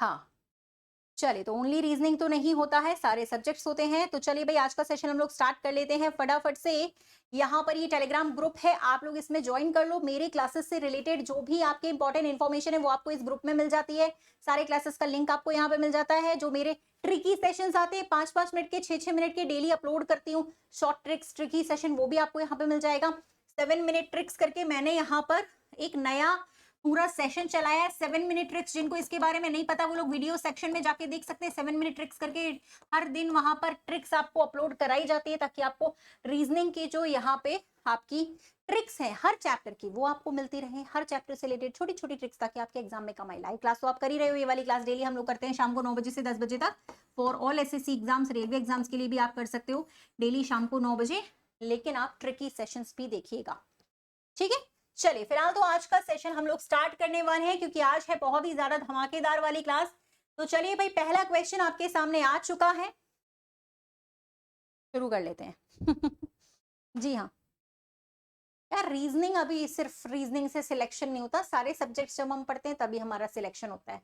हाँ, चलिए, तो ओनली रीजनिंग तो नहीं होता है, सारे सब्जेक्ट्स होते हैं। तो चलिए भाई, आज का सेशन हम लोग स्टार्ट कर लेते हैं फटाफट से। यहाँ पर ये टेलीग्राम ग्रुप है, आप लोग इसमें ज्वाइन कर लो। मेरे क्लासेस से रिलेटेड जो भी आपके इंपॉर्टेंट इन्फॉर्मेशन है वो आपको इस ग्रुप में मिल जाती है। सारे क्लासेस का लिंक आपको यहाँ पे मिल जाता है। जो मेरे ट्रिकी सेशंस आते हैं 5-5 मिनट के, 6-6 मिनट के, डेली अपलोड करती हूँ शॉर्ट ट्रिक्स ट्रिकी सेशन, वो भी आपको यहाँ पे मिल जाएगा। 7 मिनट ट्रिक्स करके मैंने यहाँ पर एक नया पूरा सेशन चलाया है। 7 मिनट ट्रिक्स, जिनको इसके बारे में नहीं पता वो लोग वीडियो सेक्शन में जाके देख सकते हैं। 7 मिनट ट्रिक्स करके हर दिन वहां पर ट्रिक्स आपको अपलोड कराई जाती है, ताकि आपको रीजनिंग की जो यहाँ पे आपकी ट्रिक्स है हर चैप्टर की वो आपको मिलती रहे। हर चैप्टर से रिलेटेड छोटी छोटी ट्रिक्स, ताकि आपके एग्जाम में कमाई। लाइव क्लास तो आप कर ही रहे हो, ये वाली क्लास डेली हम लोग करते हैं शाम को 9 बजे से 10 बजे तक। For all SSC exams, railway exams के लिए भी आप कर सकते हो डेली शाम को 9 बजे। लेकिन आप ट्रिकी सेशंस भी देखिएगा, ठीक है। चलिए, फिलहाल तो आज का सेशन हम लोग स्टार्ट करने वाले हैं, क्योंकि आज है बहुत ही ज्यादा धमाकेदार वाली क्लास। तो चलिए भाई, पहला क्वेश्चन आपके सामने आ चुका है, शुरू कर लेते हैं। जी हाँ यार, रीजनिंग अभी सिर्फ रीजनिंग से सिलेक्शन नहीं होता, सारे सब्जेक्ट्स जब हम पढ़ते हैं तभी हमारा सिलेक्शन होता है।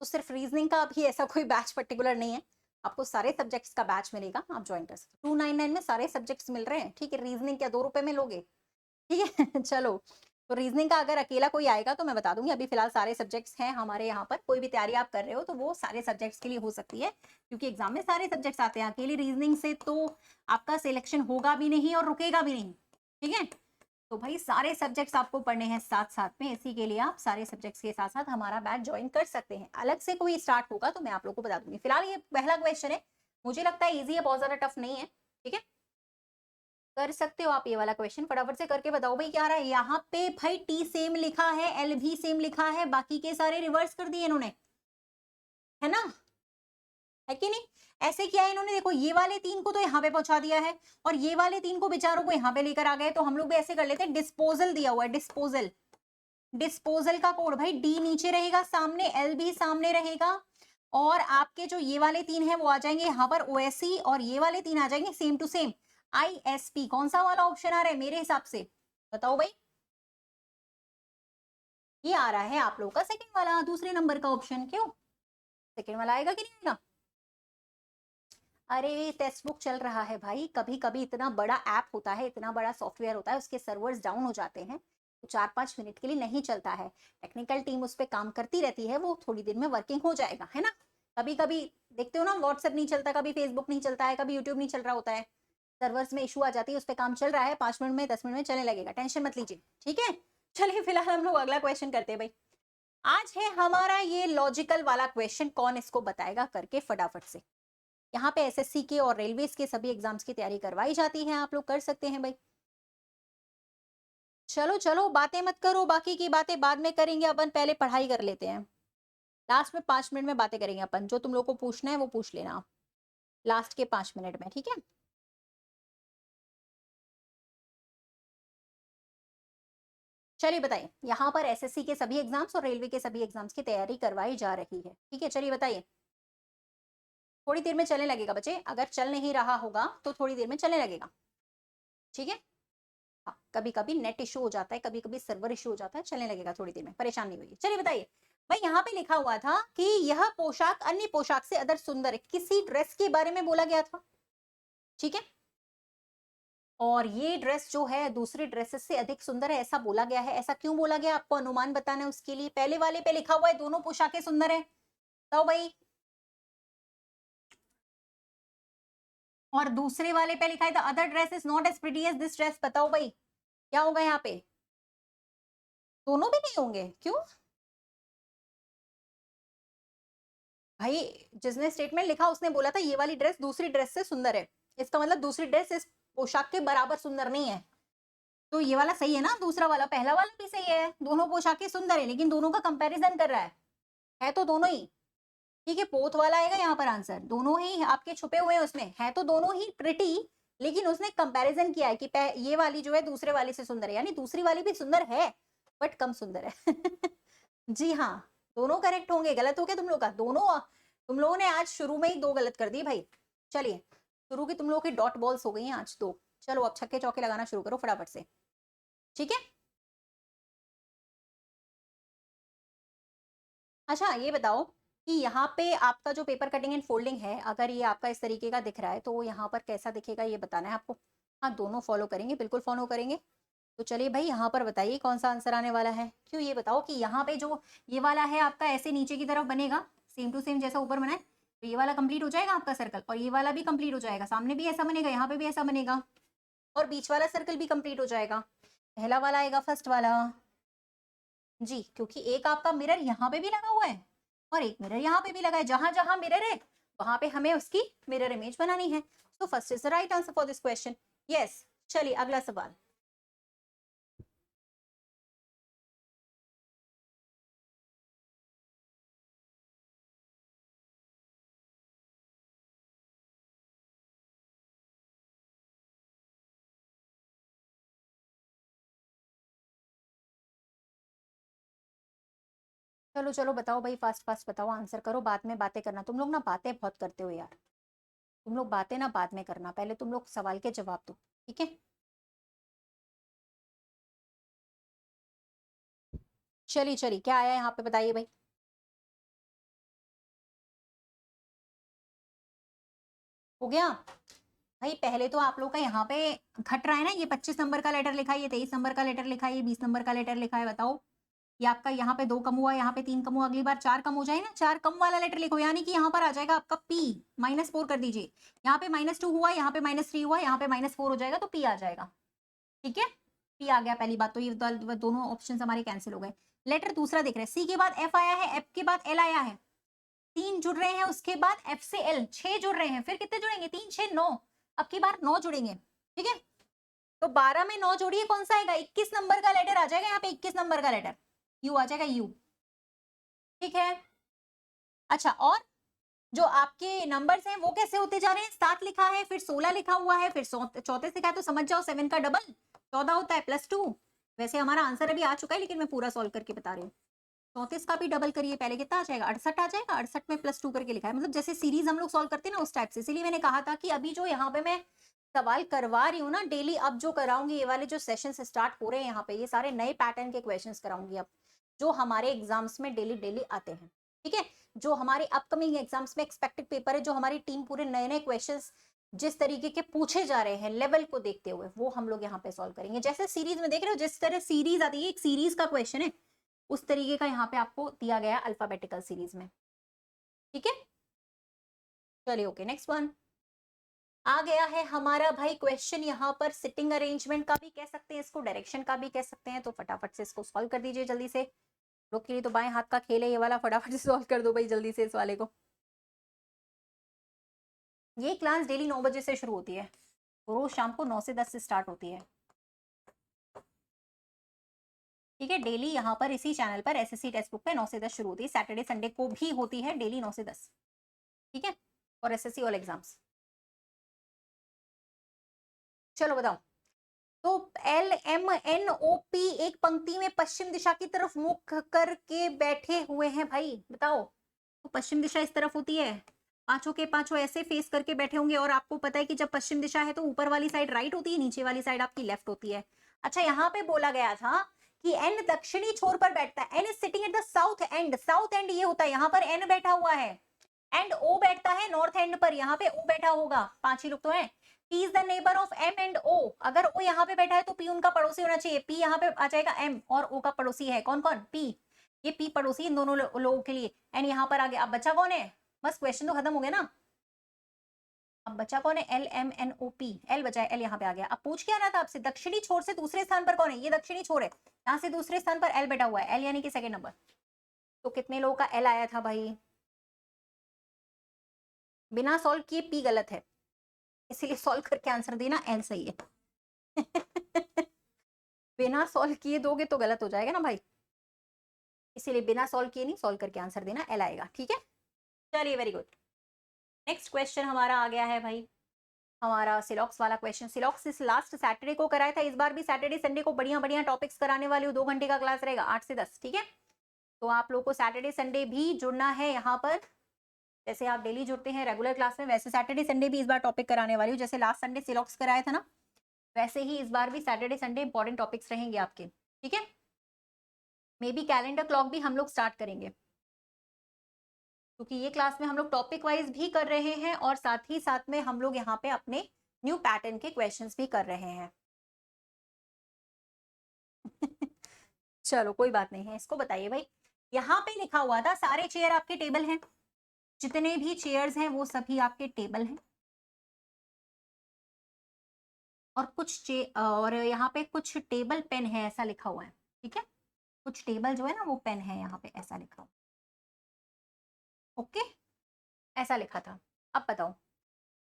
तो सिर्फ रीजनिंग का अभी ऐसा कोई बैच पर्टिकुलर नहीं है, आपको सारे सब्जेक्ट्स का बैच मिलेगा, आप ज्वाइन कर सकते हो। 299 में सारे सब्जेक्ट्स मिल रहे हैं, ठीक है। रीजनिंग क्या 2 रुपए में लोगे? ठीक है। चलो, तो रीजनिंग का अगर अकेला कोई आएगा तो मैं बता दूंगी। अभी फिलहाल सारे सब्जेक्ट्स हैं हमारे यहाँ पर। कोई भी तैयारी आप कर रहे हो तो वो सारे सब्जेक्ट्स के लिए हो सकती है, क्योंकि एग्जाम में सारे सब्जेक्ट्स आते हैं। अकेली रीजनिंग से तो आपका सिलेक्शन होगा भी नहीं और रुकेगा भी नहीं, ठीक है। तो भाई सारे सब्जेक्ट्स आपको पढ़ने हैं साथ साथ में, इसी के लिए आप सारे सब्जेक्ट्स के साथ साथ हमारा बैच ज्वाइन कर सकते हैं। अलग से कोई स्टार्ट होगा तो मैं आप लोग को बता दूंगी। फिलहाल ये पहला क्वेश्चन है, मुझे लगता है ईजी है, बहुत ज्यादा टफ नहीं है, ठीक है। कर सकते हो आप ये वाला क्वेश्चन, फटाफट से करके बताओ भाई क्या आ रहा है। यहाँ पे भाई टी सेम लिखा है, एल भी सेम लिखा है, बाकी के सारे रिवर्स कर दिए इन्होंने, है ना, है कि नहीं? ऐसे किया है इन्होंने, देखो ये वाले 3 को तो यहाँ पे पहुंचा दिया है, और ये वाले 3 को बेचारों को यहाँ पे लेकर आ गए। तो हम लोग भी ऐसे कर लेते हैं, डिस्पोजल दिया हुआ है, डिस्पोजल। डिस्पोजल का कोड भाई डी नीचे रहेगा, सामने एल भी सामने रहेगा, और आपके जो ये वाले 3 है वो आ जाएंगे यहाँ पर ओएससी, और ये वाले 3 आ जाएंगे सेम टू सेम आईएसपी। कौन सा वाला ऑप्शन आ रहा है मेरे हिसाब से, बताओ भाई? ये आ रहा है आप लोग का सेकंड वाला, दूसरे नंबर का ऑप्शन। क्यों सेकंड वाला आएगा कि नहीं आएगा? अरे टेक्स्ट बुक चल रहा है भाई, कभी कभी इतना बड़ा ऐप होता है, इतना बड़ा सॉफ्टवेयर होता है, उसके सर्वर्स डाउन हो जाते हैं, तो 4-5 मिनट के लिए नहीं चलता है। टेक्निकल टीम उस पर काम करती रहती है, वो थोड़ी देर में वर्किंग हो जाएगा, है ना। कभी कभी देखते हो ना, व्हाट्सएप नहीं चलता, कभी फेसबुक नहीं चलता है, कभी यूट्यूब नहीं चल रहा होता है, सर्वर्स में इशू आ जाती है, उस पर काम चल रहा है, 5 मिनट में 10 मिनट में चलने लगेगा, टेंशन मत लीजिए, ठीक है। चलिए फिलहाल हम लोग अगला क्वेश्चन करते हैं भाई। आज है हमारा ये लॉजिकल वाला क्वेश्चन, कौन इसको बताएगा करके फटाफट से। यहाँ पे एसएससी के और रेलवेज के सभी एग्जाम्स की तैयारी करवाई जाती है, आप लोग कर सकते हैं भाई। चलो चलो, बातें मत करो, बाकी की बातें बाद में करेंगे, अपन पहले पढ़ाई कर लेते हैं। लास्ट में 5 मिनट में बातें करेंगे अपन, जो तुम लोग को पूछना है वो पूछ लेना आप लास्ट के 5 मिनट में, ठीक है। चलिए बताइए, यहाँ पर एसएससी के सभी एग्जाम्स और रेलवे के सभी एग्जाम्स की तैयारी करवाई जा रही है, ठीक है। चलिए बताइए, थोड़ी देर में चलने लगेगा बच्चे, अगर चल नहीं रहा होगा तो थोड़ी देर में चलने लगेगा, ठीक है। हाँ, कभी कभी नेट इशू हो जाता है, कभी कभी सर्वर इशू हो जाता है, चलने लगेगा थोड़ी देर में, परेशान नहीं होइए। चलिए बताइए भाई, यहाँ पे लिखा हुआ था कि यह पोशाक अन्य पोशाक से अदर सुंदर है, किसी ड्रेस के बारे में बोला गया था, ठीक है। और ये ड्रेस जो है दूसरी ड्रेसेस से अधिक सुंदर है, ऐसा बोला गया है। ऐसा क्यों बोला गया, आपको अनुमान बताना है। उसके लिए पहले वाले पे लिखा हुआ है दोनों पोशाकें सुंदर है, तो भाई, और दूसरे वाले पे लिखा है the other dress is not as pretty as this dress, बताओ भाई क्या होगा यहाँ पे? दोनों भी नहीं होंगे, क्यों भाई? जिसने स्टेटमेंट लिखा उसने बोला था ये वाली ड्रेस दूसरी ड्रेस से सुंदर है, इसका मतलब दूसरी ड्रेस इस पोशाक के बराबर सुंदर नहीं है। तो ये वाला सही है ना, दूसरा वाला, पहला वाला भी सही है, दोनों पोशाकें सुंदर है, लेकिन दोनों का कंपैरिजन कर रहा है तो दोनों ही, ठीक है। पोथ वाला आएगा यहाँ पर आंसर, दोनों ही आपके छुपे हुए हैं उसमें, है तो दोनों ही प्रिटी, लेकिन उसने कंपैरिजन किया है कि ये वाली जो है दूसरे वाले से सुंदर है, यानी दूसरी वाली भी सुंदर है बट कम सुंदर है। जी हाँ, दोनों करेक्ट होंगे। गलत हो गया तुम लोग का दोनों, तुम लोगों ने आज शुरू में ही 2 गलत कर दिए भाई। चलिए, शुरू की तुम लोगों की डॉट बॉल्स हो गई हैं आज 2। चलो अब छक्के चौके लगाना शुरू करो फटाफट से, ठीक है। अच्छा ये बताओ, कि यहाँ पे आपका जो पेपर कटिंग एंड फोल्डिंग है, अगर ये आपका इस तरीके का दिख रहा है तो यहाँ पर कैसा दिखेगा ये बताना है आपको। हाँ, दोनों फॉलो करेंगे, बिल्कुल फॉलो करेंगे। तो चलिए भाई यहाँ पर बताइए कौन सा आंसर आने वाला है। क्यों, ये बताओ कि यहाँ पे जो ये वाला है आपका ऐसे नीचे की तरफ बनेगा, सेम टू सेम जैसा ऊपर बना है, तो ये वाला कंप्लीट हो जाएगा आपका सर्कल, और ये वाला भी कंप्लीट हो जाएगा, सामने भी ऐसा बनेगा, यहाँ पे भी ऐसा बनेगा, और बीच वाला सर्कल भी कंप्लीट हो जाएगा। पहला वाला आएगा फर्स्ट वाला जी, क्योंकि एक आपका मिरर यहाँ पे भी लगा हुआ है और एक मिरर यहाँ पे भी लगा है। जहां जहां मिरर है वहां पे हमें उसकी मिरर इमेज बनानी है। तो first is the right answer for this question. Yes, चलिए अगला सवाल। चलो चलो बताओ भाई, फास्ट फास्ट बताओ, आंसर करो, बाद में बातें करना। तुम लोग ना बातें बहुत करते हो यार, तुम लोग बातें ना बाद में करना, पहले तुम लोग सवाल के जवाब दो, ठीक है। चलिए चलिए, क्या आया यहाँ पे बताइए भाई। हो गया भाई। पहले तो आप लोग का यहाँ पे घट रहा है ना, ये 25 नंबर का लेटर लिखा है, ये 23 नंबर का लेटर लिखा है, ये 20 नंबर का लेटर लिखा है। बताओ, ये आपका यहाँ पे 2 कम हुआ, यहाँ पे 3 कम हुआ, अगली बार 4 कम हो जाए ना, 4 कम वाला लेटर लिखो, यानी कि यहाँ पर आ जाएगा आपका P, -4 कर दीजिए। यहाँ पे -2 हुआ, यहाँ पे -3 हुआ, यहाँ पे -4 हो जाएगा, तो P आ जाएगा, ठीक है। P आ गया, पहली बात तो ये दोनों ऑप्शन हमारे कैंसिल हो गए। लेटर दूसरा देख रहे हैं, C के बाद F आया है, F के बाद L आया है, 3 जुड़ रहे हैं, उसके बाद F से L 6 जुड़ रहे हैं, फिर कितने जुड़ेंगे, 3 6 9, अब की बार 9 जुड़ेंगे, ठीक है। तो 12 में 9 जोड़िए, कौन सा आएगा, 21 नंबर का लेटर आ जाएगा यहाँ पे, 21 नंबर का लेटर U आ जाएगा, U, ठीक है। अच्छा, और जो आपके नंबर्स हैं वो कैसे होते जा रहे हैं, 7 लिखा है, फिर 16 लिखा हुआ है, फिर 34 लिखा है, तो समझ जाओ 7 का डबल 14 होता है, +2। वैसे हमारा आंसर अभी आ चुका है, लेकिन मैं पूरा सॉल्व करके बता रही हूँ। 34 का भी डबल करिए, पहले कितना आ जाएगा, 68 आ जाएगा, 68 में +2 करके लिखा है, मतलब जैसे सीरीज हम लोग सॉल्व करते हैं ना उस टाइप से। इसीलिए मैंने कहा था कि अभी जो यहाँ पे मैं सवाल करवा रही हूँ ना डेली, अब जो कराऊंगी, ये वाले जो सेशन स्टार्ट हो रहे हैं यहाँ पे, ये सारे नए पैटर्न के क्वेश्चंस कराऊंगी अब, जो हमारे एग्जाम्स में डेली डेली आते हैं, ठीक है। जो हमारे अपकमिंग एग्जाम्स में एक्सपेक्टेड पेपर है, जो हमारी टीम पूरे नए नए क्वेश्चंस जिस तरीके के पूछे जा रहे हैं लेवल को देखते हुए, वो हम लोग यहाँ पे सॉल्व करेंगे। जैसे सीरीज में देख रहे हो, जिस तरह सीरीज आती है, एक सीरीज का क्वेश्चन है, उस तरीके का यहाँ पे आपको दिया गया अल्फाबेटिकल सीरीज में, ठीक है। चलिए ओके, नेक्स्ट वन आ गया है हमारा भाई क्वेश्चन, यहाँ पर सिटिंग अरेंजमेंट का भी कह सकते हैं इसको, डायरेक्शन का भी कह सकते हैं। तो फटाफट से इसको सॉल्व कर दीजिए जल्दी से, लोग के लिए तो बाएं हाथ का खेल है ये वाला, फटाफट से सॉल्व कर दो भाई जल्दी से इस वाले को। ये क्लास डेली 9 बजे से शुरू होती है, रोज शाम को 9 से 10 से स्टार्ट होती है, ठीक है। डेली यहाँ पर इसी चैनल पर एसएससी टेक्स्ट बुक पे 9 से 10 शुरू होती है, सैटरडे संडे को भी होती है डेली 9 से 10, ठीक है, और एसएससी ऑल एग्जाम्स। चलो बताओ, तो LMNOP एक पंक्ति में पश्चिम दिशा की तरफ मुख करके बैठे हुए हैं भाई, बताओ। तो पश्चिम दिशा इस तरफ होती है, पांचों के पांचों ऐसे फेस करके बैठे होंगे, और आपको पता है कि जब पश्चिम दिशा है तो ऊपर वाली साइड राइट होती है, नीचे वाली साइड आपकी लेफ्ट होती है। अच्छा, यहाँ पे बोला गया था कि एन दक्षिणी छोर पर बैठता है, N is sitting at the south end, south end ये होता है, यहाँ पर एन बैठा हुआ है, एंड ओ बैठता है नॉर्थ एंड पर, यहाँ पे ओ बैठा होगा, 5 ही लोग तो हैं। P is the neighbour of M and O, अगर O यहाँ पे बैठा है तो P उनका पड़ोसी होना चाहिए, P यहाँ पे आ जाएगा M, और O का पड़ोसी है कौन कौन, P, ये P पड़ोसी इन दोनों लोगों के लिए, एंड यहाँ पर आ गया। अब बच्चा कौन है, बस क्वेश्चन तो खत्म हो गया ना, अब बच्चा कौन है, LMNOP, L बचा है, L यहाँ पे आ गया। अब पूछ क्या रहा था आपसे, दक्षिणी छोर से दूसरे स्थान पर कौन है, ये दक्षिणी छोर है, यहाँ से दूसरे स्थान पर L बैठा हुआ है, L यानी कि सेकंड नंबर। तो कितने लोगों का L आया था भाई, बिना सॉल्व किए P गलत है, इसीलिए सॉल्व करके आंसर देना, L सही है। बिना सॉल्व किए दोगे तो गलत हो जाएगा ना भाई, इसीलिए बिना सॉल्व किए नहीं, सॉल्व करके आंसर देना, L आएगा, ठीक है। चलिए वेरी गुड, नेक्स्ट क्वेश्चन हमारा आ गया है भाई, हमारा सिलॉक्स वाला क्वेश्चन। सिलॉक्स इस लास्ट सैटरडे को कराया था, इस बार भी सैटरडे संडे को बढ़िया बढ़िया टॉपिक्स कराने वाली हूँ, 2 घंटे का क्लास रहेगा 8 से 10, ठीक है। तो आप लोग को सैटरडे संडे भी जुड़ना है यहाँ पर, जैसे आप डेली जुड़ते हैं रेगुलर क्लास में, वैसे सैटरडे संडे भी इस बार टॉपिक कराने वाली हूँ। जैसे लास्ट संडे सिलॉक्स कराया था ना, वैसे ही इस बार भी सैटरडे संडे इंपॉर्टेंट टॉपिक्स रहेंगे आपके, ठीक है। मे बी कैलेंडर क्लॉक भी हम लोग स्टार्ट करेंगे, क्योंकि ये क्लास में हम लोग टॉपिक वाइज भी कर रहे हैं और साथ ही साथ में हम लोग यहाँ पे अपने न्यू पैटर्न के क्वेश्चंस भी कर रहे हैं। चलो कोई बात नहीं है, इसको बताइए भाई। यहाँ पे लिखा हुआ था सारे चेयर आपके टेबल हैं, जितने भी चेयर्स हैं वो सभी आपके टेबल हैं, और और यहाँ पे कुछ टेबल पेन है ऐसा लिखा हुआ है, ठीक है। कुछ टेबल जो है ना वो पेन है यहाँ पे ऐसा लिखा हुआ, ओके, ऐसा लिखा था। अब बताओ,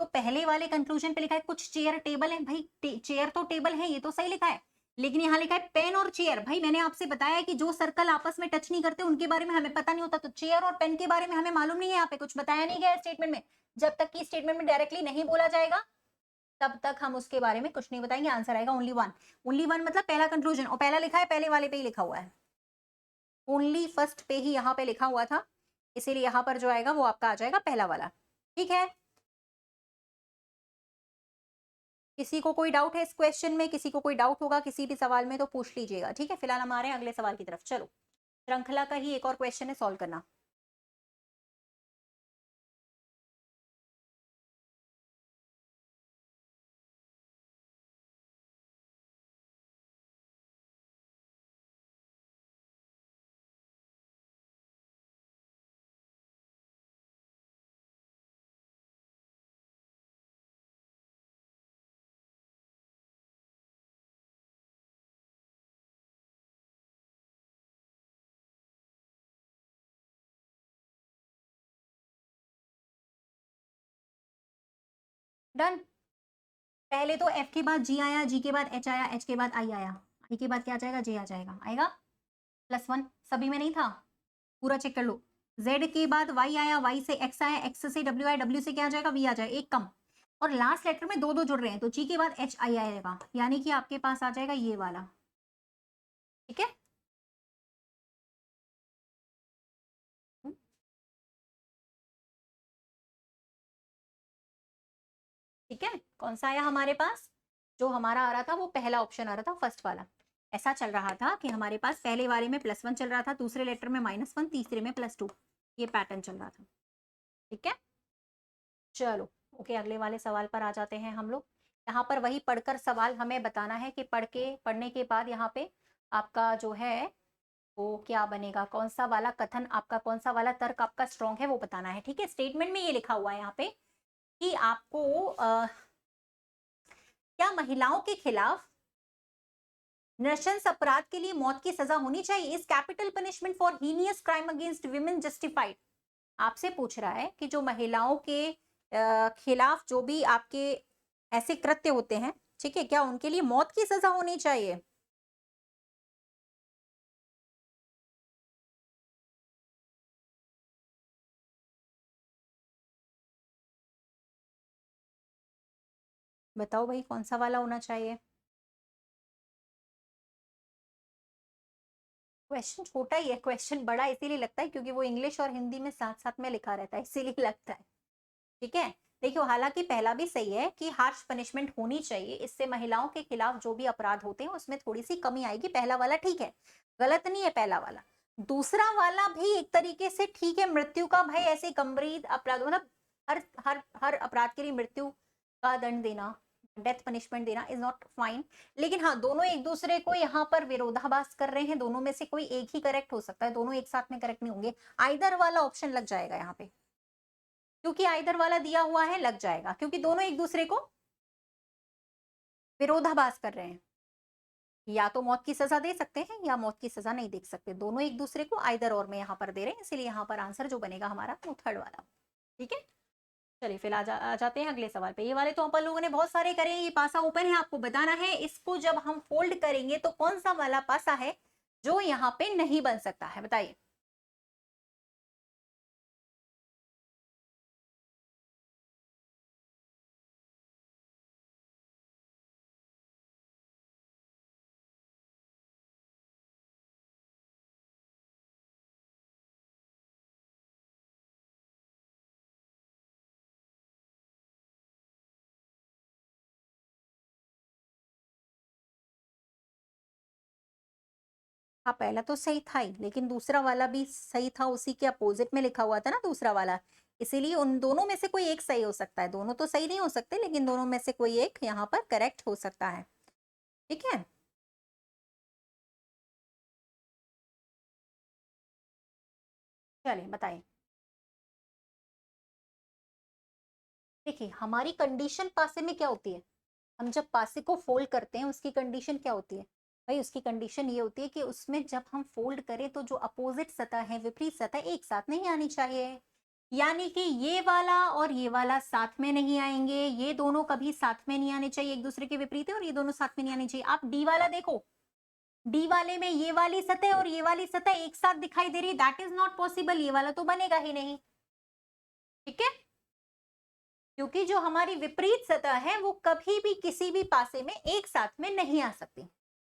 तो पहले वाले कंक्लूजन पे लिखा है कुछ चेयर टेबल है, भाई चेयर तो टेबल है, ये तो सही लिखा है, लेकिन यहाँ लिखा है पेन और चेयर। भाई मैंने आपसे बताया है कि जो सर्कल आपस में टच नहीं करते उनके बारे में हमें पता नहीं होता, तो चेयर और पेन के बारे में हमें मालूम नहीं है, यहाँ पे कुछ बताया नहीं गया स्टेटमेंट में। जब तक कि स्टेटमेंट में डायरेक्टली नहीं बोला जाएगा तब तक हम उसके बारे में कुछ नहीं बताएंगे। आंसर आएगा ओनली वन। ओनली वन मतलब पहला कंक्लूजन, और पहला लिखा है पहले वाले पे ही लिखा हुआ है, ओनली फर्स्ट पे ही यहाँ पे लिखा हुआ था, इसीलिए यहाँ पर जो आएगा वो आपका आ जाएगा पहला वाला, ठीक है। किसी को कोई डाउट है इस क्वेश्चन में? किसी को कोई डाउट होगा किसी भी सवाल में तो पूछ लीजिएगा, ठीक है। फिलहाल हम आ रहे हैं अगले सवाल की तरफ। चलो, श्रृंखला का ही एक और क्वेश्चन है, सॉल्व करना। डन। पहले तो एफ के बाद जी आया, जी के बाद एच आया, एच के बाद आई आया, आई के बाद क्या आ जाएगा? जे आ जाएगा, आएगा +1। सभी में नहीं था, पूरा चेक कर लो। जेड के बाद वाई आया, वाई से एक्स आया, एक्स से डब्ल्यू आया, डब्ल्यू से क्या आ जाएगा? वी आ जाएगा, एक कम। और लास्ट लेटर में दो दो जुड़ रहे हैं, तो जी के बाद एच आई आएगा, यानी कि आपके पास आ जाएगा ये वाला, ठीक है। ठीक है, कौन सा आया हमारे पास? जो हमारा आ रहा था वो पहला ऑप्शन आ रहा था, फर्स्ट वाला। ऐसा चल रहा था कि हमारे पास पहले वाले में +1 चल रहा था, दूसरे लेटर में -1, तीसरे में +2, ये पैटर्न चल रहा था, ठीक है। चलो ओके, अगले वाले सवाल पर आ जाते हैं हम लोग। यहाँ पर वही पढ़कर सवाल हमें बताना है कि पढ़ने के बाद यहाँ पे आपका जो है वो क्या बनेगा, कौन सा वाला कथन आपका, कौन सा वाला तर्क आपका स्ट्रॉन्ग है वो बताना है, ठीक है। स्टेटमेंट में ये लिखा हुआ है यहाँ पे कि आपको क्या महिलाओं के खिलाफ नृशंस अपराध के लिए मौत की सजा होनी चाहिए? Is capital punishment for heinous crime against women justified? आपसे पूछ रहा है कि जो महिलाओं के खिलाफ जो भी आपके ऐसे कृत्य होते हैं, ठीक है, क्या उनके लिए मौत की सजा होनी चाहिए? बताओ भाई कौन सा वाला होना चाहिए? क्वेश्चन छोटा ही है, क्वेश्चन बड़ा इसीलिए लगता है क्योंकि वो इंग्लिश और हिंदी में साथ साथ में लिखा रहता है, इसीलिए लगता है, ठीक है। देखियो, हालांकि पहला भी सही है कि हार्श पनिशमेंट होनी चाहिए, इससे महिलाओं के खिलाफ जो भी अपराध होते हैं उसमें थोड़ी सी कमी आएगी। पहला वाला ठीक है, गलत नहीं है पहला वाला। दूसरा वाला भी एक तरीके से ठीक है, मृत्यु का भाई ऐसे गंभीर अपराध मतलब हर हर हर अपराध के लिए मृत्यु का दंड देना, डेथ पनिशमेंट देना इज नॉट फाइन। लेकिन हाँ, दोनों एक दूसरे को यहाँ पर विरोधाभास कर रहे हैं, दोनों में से कोई एक ही करेक्ट हो सकता है, दोनों एक साथ में करेक्ट नहीं होंगे। आइदर वाला ऑप्शन लग जाएगा यहाँ पे, क्योंकि आइदर वाला दिया हुआ है, लग जाएगा, क्योंकि दोनों एक दूसरे को विरोधाभास कर रहे हैं। या तो मौत की सजा दे सकते हैं या मौत की सजा नहीं दे सकते, दोनों एक दूसरे को आइदर और में यहाँ पर दे रहे हैं, इसलिए यहाँ पर आंसर जो बनेगा हमारा वो थर्ड वाला, ठीक है। चलिए फिर आ जाते हैं अगले सवाल पे। ये वाले तो अपन लोगों ने बहुत सारे करे हैं, ये पासा ओपन है, आपको बताना है इसको जब हम फोल्ड करेंगे तो कौन सा वाला पासा है जो यहाँ पे नहीं बन सकता है, बताइए। हाँ पहला तो सही था ही, लेकिन दूसरा वाला भी सही था, उसी के अपोजिट में लिखा हुआ था ना दूसरा वाला, इसीलिए उन दोनों में से कोई एक सही हो सकता है। दोनों तो सही नहीं हो सकते, लेकिन दोनों में से कोई एक यहाँ पर करेक्ट हो सकता है। ठीक है, चलिए बताइए। देखिए हमारी कंडीशन पासे में क्या होती है, हम जब पासे को फोल्ड करते हैं उसकी कंडीशन क्या होती है भाई, उसकी कंडीशन ये होती है कि उसमें जब हम फोल्ड करें तो जो अपोजिट सतह है, विपरीत सतह एक साथ नहीं आनी चाहिए। यानी कि ये वाला और ये वाला साथ में नहीं आएंगे, ये दोनों कभी साथ में नहीं आने चाहिए, एक दूसरे के विपरीत है, और ये दोनों साथ में नहीं आने चाहिए। आप डी वाला देखो, डी वाले में ये वाली सतह और ये वाली सतह एक साथ दिखाई दे रही, दैट इज नॉट पॉसिबल, ये वाला तो बनेगा ही नहीं। ठीक है, क्योंकि जो हमारी विपरीत सतह है वो कभी भी किसी भी पासे में एक साथ में नहीं आ सकती।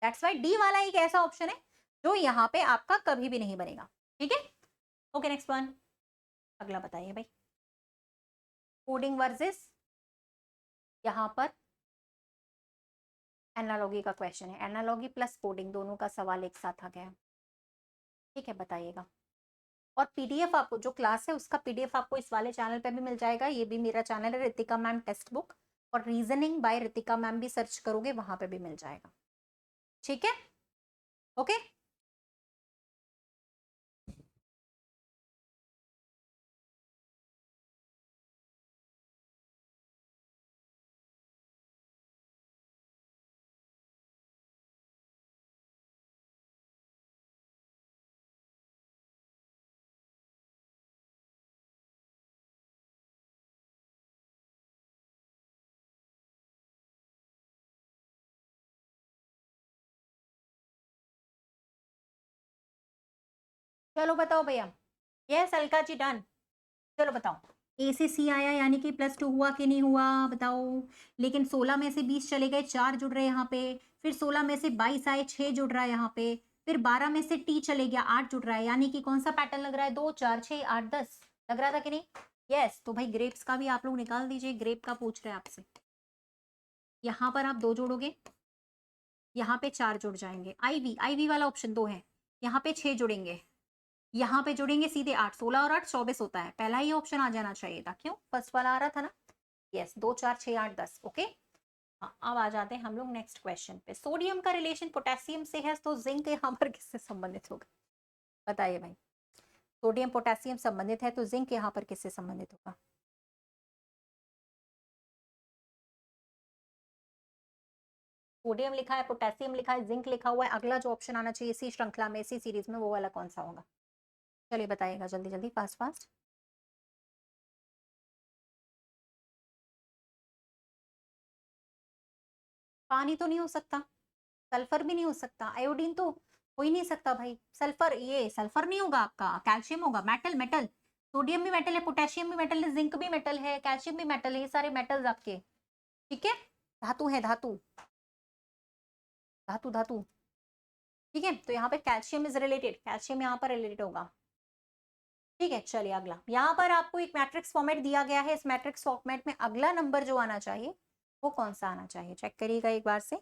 दैट्स वाई डी वाला एक ऐसा ऑप्शन है जो यहाँ पे आपका कभी भी नहीं बनेगा। ठीक है, ओके नेक्स्ट वन, अगला बताइए भाई। कोडिंग वर्सेस यहाँ पर एनालॉगी का क्वेश्चन है, एनालॉगी प्लस कोडिंग दोनों का सवाल एक साथ आ गया। ठीक है, बताइएगा। और पीडीएफ आपको जो क्लास है उसका पीडीएफ आपको इस वाले चैनल पे भी मिल जाएगा, ये भी मेरा चैनल है रितिका मैम टेक्स्ट बुक, और रीजनिंग बाय रितिका मैम भी सर्च करोगे वहां पे भी मिल जाएगा। ठीक है, ओके। चलो बताओ भैया, यस अलका जी डन। चलो बताओ, ए से सी आया यानी कि +2 हुआ कि नहीं हुआ बताओ। लेकिन 16 में से 20 चले गए, 4 जुड़ रहे यहाँ पे। फिर 16 में से 22 आए, 6 जुड़ रहा है यहाँ पे। फिर 12 में से टी चले गया, 8 जुड़ रहा है, यानी कि कौन सा पैटर्न लग रहा है, 2 4 6 8 10 लग रहा था कि नहीं। यस, तो भाई ग्रेप्स का भी आप लोग निकाल दीजिए, ग्रेप का पूछ रहे हैं आपसे। यहाँ पर आप 2 जोड़ोगे, यहाँ पे 4 जुड़ जाएंगे। आईवी, आईवी वाला ऑप्शन 2 है, यहाँ पे 6 जुड़ेंगे, यहाँ पे जुड़ेंगे सीधे 8, 16 और 8 24 होता है, पहला ही ऑप्शन आ जाना चाहिए था, क्यों फर्स्ट वाला आ रहा था ना। Yes, 2 4 6 8 10 okay. हाँ, अब आ जाते हैं हम लोग नेक्स्ट क्वेश्चन पे। सोडियम का रिलेशन पोटेशियम से है, तो जिंक यहाँ पर किससे संबंधित होगा बताइए भाई। सोडियम पोटेशियम संबंधित है तो जिंक यहाँ पर किससे संबंधित होगा। सोडियम लिखा है, पोटेशियम लिखा है, जिंक लिखा हुआ है, अगला जो ऑप्शन आना चाहिए इसी श्रृंखला में, इसी सीरीज में, वो वाला कौन सा होगा। चलिए बताइएगा जल्दी जल्दी, फास्ट फास्ट। पानी तो नहीं हो सकता, सल्फर भी नहीं हो सकता, आयोडीन तो हो ही नहीं सकता भाई। सल्फर, ये सल्फर नहीं होगा आपका, कैल्शियम होगा। मेटल, मेटल, सोडियम भी मेटल है, पोटेशियम भी मेटल है, जिंक भी मेटल है, कैल्शियम भी मेटल है, ये सारे मेटल्स आपके। ठीक है, धातु है, धातु, धातु धातु। ठीक है, तो यहाँ पे कैल्शियम इज रिलेटेड, कैल्शियम यहाँ पर रिलेटेड होगा। ठीक है, चलिए अगला, यहाँ पर आपको एक मैट्रिक्स फॉर्मेट दिया गया है, इस मैट्रिक्स फॉर्मेट में अगला नंबर जो आना चाहिए वो कौन सा आना चाहिए, चेक करिएगा एक बार से।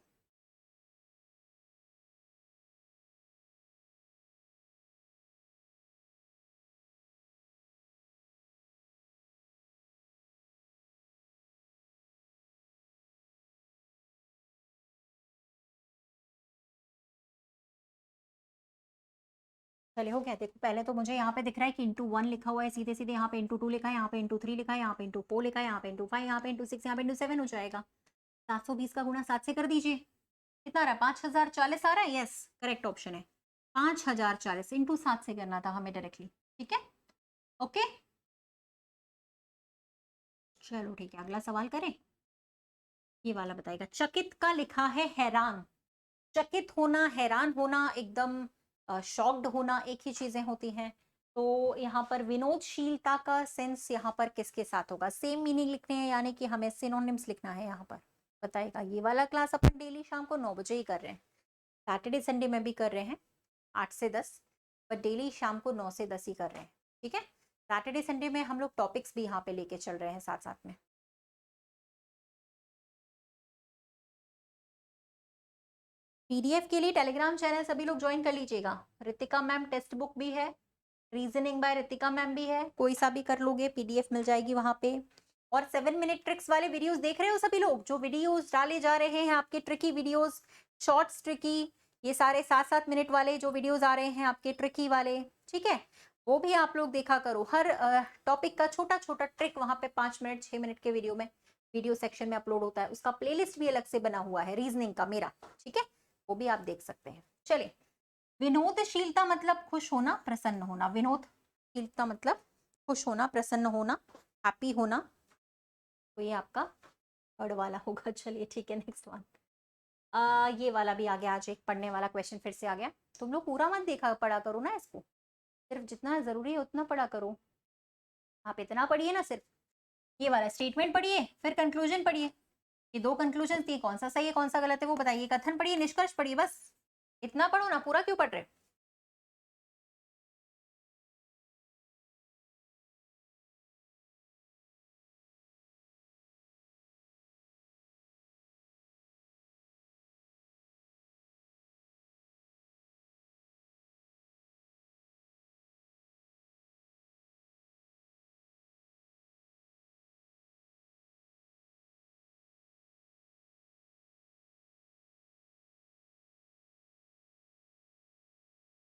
चलिए हो गया, देखो पहले तो मुझे यहाँ पे दिख रहा है कि ×1 लिखा हुआ है, सीधे सीधे यहाँ पे ×2 लिखा है, यहाँ पे ×3 लिखा है, यहाँ पे ×4 लिखा है, यहाँ पे ×5, यहाँ पे ×6, यहाँ पे ×7 हो जाएगा। 720 का गुणा 7 से कर दीजिए, कितना आ रहा है, 5040 आ रहा है। यस, करेक्ट ऑप्शन है 5040, ×7 से करना था हमें डायरेक्टली। ठीक है, ओके, चलो ठीक है, अगला सवाल करें। ये वाला बताएगा, चकित का लिखा है हैरान। चकित होना, हैरान होना, एकदम शॉक्ड होना, एक ही चीजें होती हैं। तो यहाँ पर विनोदशीलता का सेंस यहाँ पर किसके साथ होगा, सेम मीनिंग लिखने हैं, यानी कि हमें सिनोनिम्स लिखना है यहाँ पर। बताइएगा, ये वाला क्लास अपन डेली शाम को 9 बजे ही कर रहे हैं, सैटरडे संडे में भी कर रहे हैं 8 से 10, पर डेली शाम को 9 से 10 ही कर रहे हैं। ठीक है, सैटरडे संडे में हम लोग टॉपिक्स भी यहाँ पे लेके चल रहे हैं साथ साथ में। पीडीएफ के लिए टेलीग्राम चैनल सभी लोग ज्वाइन कर लीजिएगा। रितिका मैम टेक्स्ट बुक भी है, रीजनिंग बाय रितिका मैम भी है, कोई सा भी कर लोगे पीडीएफ मिल जाएगी वहां पे। और 7 मिनट ट्रिक्स वाले वीडियोस देख रहे हो सभी लोग, जो वीडियोस डाले जा रहे हैं आपके ट्रिकी वीडियोस, शॉर्ट्स ट्रिकी, ये सारे 7-7 मिनट वाले जो वीडियोस आ रहे हैं आपके ट्रिकी वाले, ठीक है, वो भी आप लोग देखा करो। हर टॉपिक का छोटा छोटा ट्रिक वहां पे 5 मिनट 6 मिनट के वीडियो में, वीडियो सेक्शन में अपलोड होता है, उसका प्लेलिस्ट भी अलग से बना हुआ है रीजनिंग का मेरा, ठीक है, वो भी आप देख सकते हैं। चलिए, विनोदशीलता मतलब खुश होना, प्रसन्न होना। विनोदशीलता मतलब खुश होना, प्रसन्न होना, हैप्पी होना, तो ये आपका थर्ड वाला होगा। चलिए ठीक है, नेक्स्ट वन। ये वाला भी आ गया, आज एक पढ़ने वाला क्वेश्चन फिर से आ गया। तुम लोग पूरा मत देखा पढ़ा करो ना इसको, सिर्फ जितना जरूरी है उतना पढ़ा करो। आप इतना पढ़िए ना, सिर्फ ये वाला स्टेटमेंट पढ़िए, फिर कंक्लूजन पढ़िए, ये 2 कंक्लूजन दिए, कौन सा सही है कौन सा गलत है वो बताइए। कथन पढ़िए, निष्कर्ष पढ़िए, बस इतना पढ़ो ना, पूरा क्यों पढ़ रहे।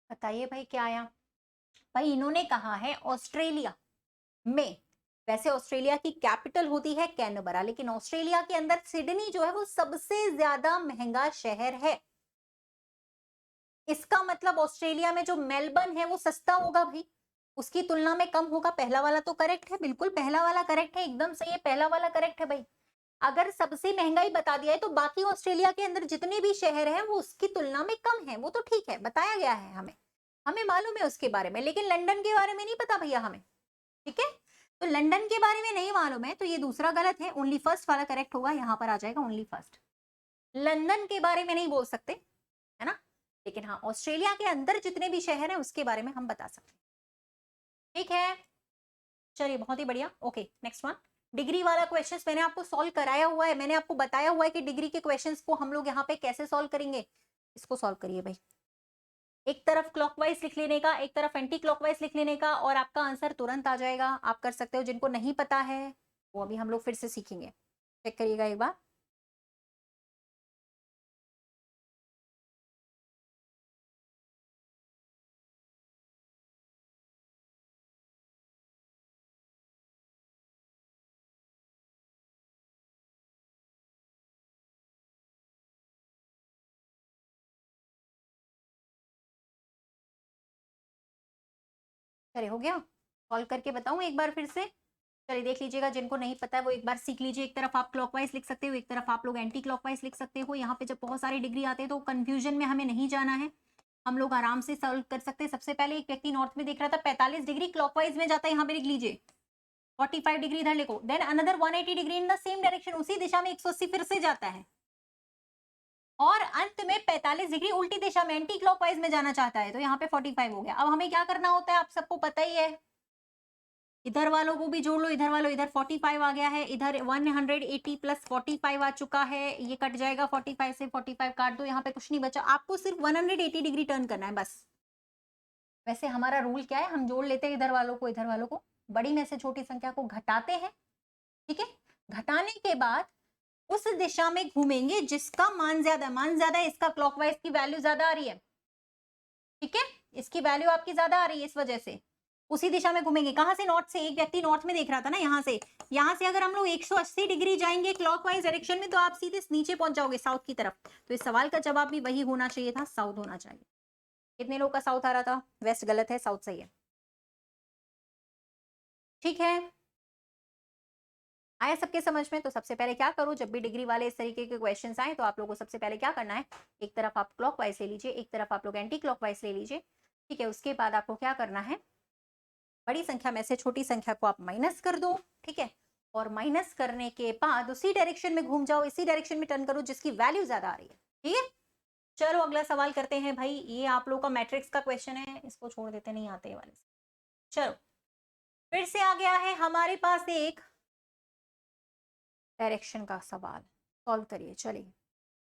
बताइए भाई क्या आया। भाई इन्होंने कहा है ऑस्ट्रेलिया में, वैसे ऑस्ट्रेलिया की कैपिटल होती है कैनबरा, लेकिन ऑस्ट्रेलिया के अंदर सिडनी जो है वो सबसे ज्यादा महंगा शहर है। इसका मतलब ऑस्ट्रेलिया में जो मेलबर्न है वो सस्ता होगा भाई, उसकी तुलना में कम होगा। पहला वाला तो करेक्ट है, बिल्कुल पहला वाला करेक्ट है, एकदम सही है, पहला वाला करेक्ट है भाई। अगर सबसे महंगाई बता दिया है तो बाकी ऑस्ट्रेलिया के अंदर जितने भी शहर हैं वो उसकी तुलना में कम है, वो तो ठीक है, बताया गया है, हमें हमें मालूम है उसके बारे में, लेकिन लंदन के बारे में नहीं पता भैया हमें, ठीक है। तो लंदन के बारे में नहीं मालूम है तो ये दूसरा गलत है, ओनली फर्स्ट वाला करेक्ट होगा, यहाँ पर आ जाएगा ओनली फर्स्ट। लंदन के बारे में नहीं बोल सकते, है ना, लेकिन हाँ ऑस्ट्रेलिया के अंदर जितने भी शहर हैं उसके बारे में हम बता सकते हैं, ठीक है। चलिए बहुत ही बढ़िया, ओके नेक्स्ट वन। डिग्री वाला क्वेश्चंस मैंने आपको सॉल्व कराया हुआ है, मैंने आपको बताया हुआ है कि डिग्री के क्वेश्चंस को हम लोग यहाँ पे कैसे सॉल्व करेंगे। इसको सॉल्व करिए भाई, एक तरफ क्लॉकवाइज लिख लेने का, एक तरफ एंटी क्लॉकवाइज लिख लेने का, और आपका आंसर तुरंत आ जाएगा, आप कर सकते हो। जिनको नहीं पता है वो अभी हम लोग फिर से सीखेंगे, चेक करिएगा एक बार। चलिए हो गया, सॉल्व करके बताऊं एक बार फिर से। चलिए देख लीजिएगा, जिनको नहीं पता है वो एक बार सीख लीजिए। एक तरफ आप क्लॉकवाइज लिख सकते हो, एक तरफ आप लोग एंटी क्लॉकवाइज लिख सकते हो। यहाँ पे जब बहुत सारे डिग्री आते हैं तो कंफ्यूजन में हमें नहीं जाना है, हम लोग आराम से सॉल्व कर सकते हैं। सबसे पहले एक व्यक्ति नॉर्थ में देख रहा था, 45 डिग्री क्लॉकवाइज में जाता है, यहाँ पे लिख लीजिए 45 डिग्री इधर लिखो, then another 180 degree in the same direction, उसी दिशा में 180 फिर से जाता है, और अंत में 45 डिग्री उल्टी दिशा में एंटी क्लॉकवाइज में जाना चाहता है, तो यहाँ पे 45 हो गया। अब हमें क्या करना होता है आप सबको पता ही है, इधर वालों को भी जोड़ लो, इधर वालों, इधर 45 आ गया है, इधर 180 प्लस 45 आ चुका है, ये कट जाएगा 45 से, 45 काट दो, यहाँ पे कुछ नहीं बचा, आपको सिर्फ 180 डिग्री टर्न करना है बस। वैसे हमारा रूल क्या है, हम जोड़ लेते हैं इधर वालों को इधर वालों को, बड़ी में से छोटी संख्या को घटाते हैं, ठीक है। घटाने के बाद उस दिशा में घूमेंगे जिसका मान ज्यादा है, इसका क्लॉकवाइज की वैल्यू ज्यादा आ रही है, ठीक है, इसकी वैल्यू आपकी ज्यादा आ रही है, इस वजह से उसी दिशा में घूमेंगे। कहां से, नॉर्थ से, एक व्यक्ति नॉर्थ में देख रहा था ना, यहाँ से अगर हम लोग 180 डिग्री जाएंगे क्लॉकवाइज डायरेक्शन में तो आप सीधे नीचे पहुंच जाओगे साउथ की तरफ। तो इस सवाल का जवाब भी वही होना चाहिए था, साउथ होना चाहिए। कितने लोग का साउथ आ रहा था, वेस्ट गलत है, साउथ सही है, ठीक है। आया सबके समझ में। तो सबसे पहले क्या करो, जब भी डिग्री वाले इस तरीके के क्वेश्चंस आए तो आप लोगों को सबसे पहले क्या करना है, एक तरफ आप क्लॉकवाइज ले लीजिए, एक तरफ आप लोग एंटी क्लॉकवाइज ले लीजिए, ठीक है। उसके बाद आपको क्या करना है, बड़ी संख्या में से छोटी संख्या को आप माइनस कर दो, ठीक है, और माइनस करने के बाद उसी डायरेक्शन में घूम जाओ, इसी डायरेक्शन में टर्न करो जिसकी वैल्यू ज्यादा आ रही है, ठीक है। चलो अगला सवाल करते हैं भाई, ये आप लोग का मैट्रिक्स का क्वेश्चन है, इसको छोड़ देते, नहीं आते वाले से। चलो फिर से आ गया है हमारे पास एक डायरेक्शन का सवाल, सॉल्व करिए। चलिए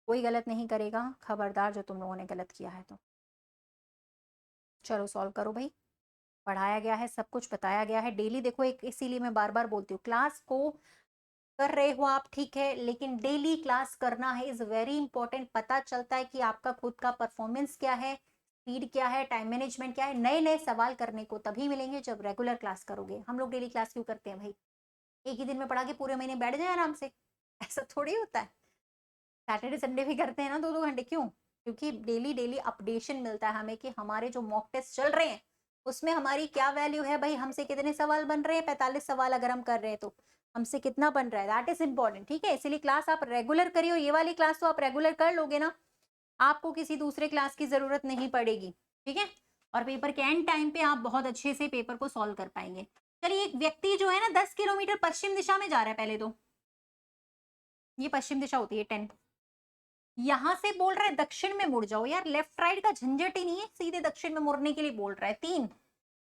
कोई गलत नहीं करेगा, खबरदार जो तुम लोगों ने गलत किया है तो। चलो सॉल्व करो भाई, पढ़ाया गया है, सब कुछ बताया गया है डेली। देखो एक इसीलिए मैं बार बार बोलती हूँ, क्लास को कर रहे हो आप ठीक है, लेकिन डेली क्लास करना है, इज वेरी इंपॉर्टेंट। पता चलता है कि आपका खुद का परफॉर्मेंस क्या है, स्पीड क्या है, टाइम मैनेजमेंट क्या है। नए नए सवाल करने को तभी मिलेंगे जब रेगुलर क्लास करोगे। हम लोग डेली क्लास क्यों करते हैं भाई? एक ही दिन में पढ़ा के पूरे महीने बैठ जाए आराम से, ऐसा थोड़ी होता है। सैटरडे संडे भी करते हैं ना 2-2 घंटे, क्यों? क्योंकि डेली डेली अपडेशन मिलता है हमें कि हमारे जो मॉक टेस्ट चल रहे हैं उसमें हमारी क्या वैल्यू है भाई, हमसे कितने सवाल बन रहे हैं। 45 सवाल अगर हम कर रहे हैं तो हमसे कितना बन रहा है, दैट इज इंपॉर्टेंट। ठीक है, इसीलिए क्लास आप रेगुलर करियो। ये वाली क्लास तो आप रेगुलर कर लोगे ना, आपको किसी दूसरे क्लास की जरूरत नहीं पड़ेगी। ठीक है, और पेपर के एंड टाइम पे आप बहुत अच्छे से पेपर को सॉल्व कर पाएंगे। चलिए, एक व्यक्ति जो है ना 10 किलोमीटर पश्चिम दिशा में जा रहा है। पहले तो ये पश्चिम दिशा होती है 10, यहां से बोल रहा है दक्षिण में मुड़ जाओ। यार लेफ्ट राइट का झंझट ही नहीं है, सीधे दक्षिण में मुड़ने के लिए बोल रहा है। 3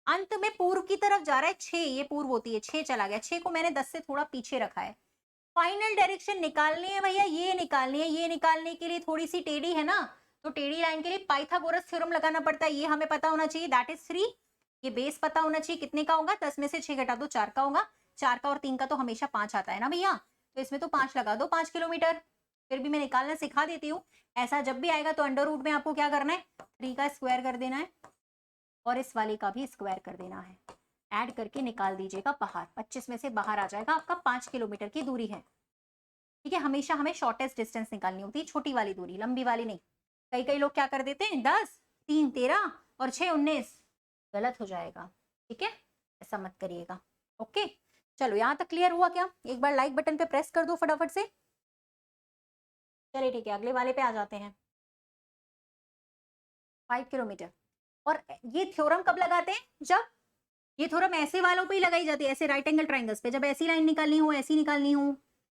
अंत में पूर्व की तरफ जा रहा है। 6 ये पूर्व होती है, 6 चला गया। 6 को मैंने 10 से थोड़ा पीछे रखा है। फाइनल डायरेक्शन निकालनी है भैया, ये निकालनी है। ये निकालने के लिए थोड़ी सी टेढ़ी है ना, तो टेढ़ी लाइन के लिए पाइथागोरस थ्योरम लगाना पड़ता है। ये हमें पता होना चाहिए, दैट इज 3। ये बेस पता होना चाहिए कितने का होगा, 10 में से 6 घटा दो 4 का होगा। 4 का और 3 का तो हमेशा 5 आता है ना भैया, तो इसमें तो 5 लगा दो, 5 किलोमीटर। फिर भी मैं निकालना सिखा देती हूँ। ऐसा जब भी आएगा तो अंडर रूट में आपको क्या करना है, 3 का स्क्वायर कर देना है और इस वाले का भी स्क्वायर कर देना है। ऐड करके निकाल दीजिएगा बाहर, 25 में से बाहर आ जाएगा आपका 5 किलोमीटर की दूरी है। ठीक है, हमेशा हमें शॉर्टेस्ट डिस्टेंस निकालनी होती है, छोटी वाली दूरी, लंबी वाली नहीं। कई कई लोग क्या कर देते हैं, 10, 3 13 और 6 19, गलत हो जाएगा। ठीक है, ऐसा मत करिएगा। ओके, चलो यहाँ तक क्लियर हुआ क्या? एक बार लाइक बटन पे प्रेस कर दो फटाफट से। चलिए ठीक है, अगले वाले पे आ जाते हैं। 5 किलोमीटर। और ये थ्योरम कब लगाते हैं, जब ये थ्योरम ऐसे वालों पे ही लगाई जाती है, ऐसे राइट एंगल ट्राइंगल्स पे। जब ऐसी लाइन निकालनी हो, ऐसी निकालनी हो,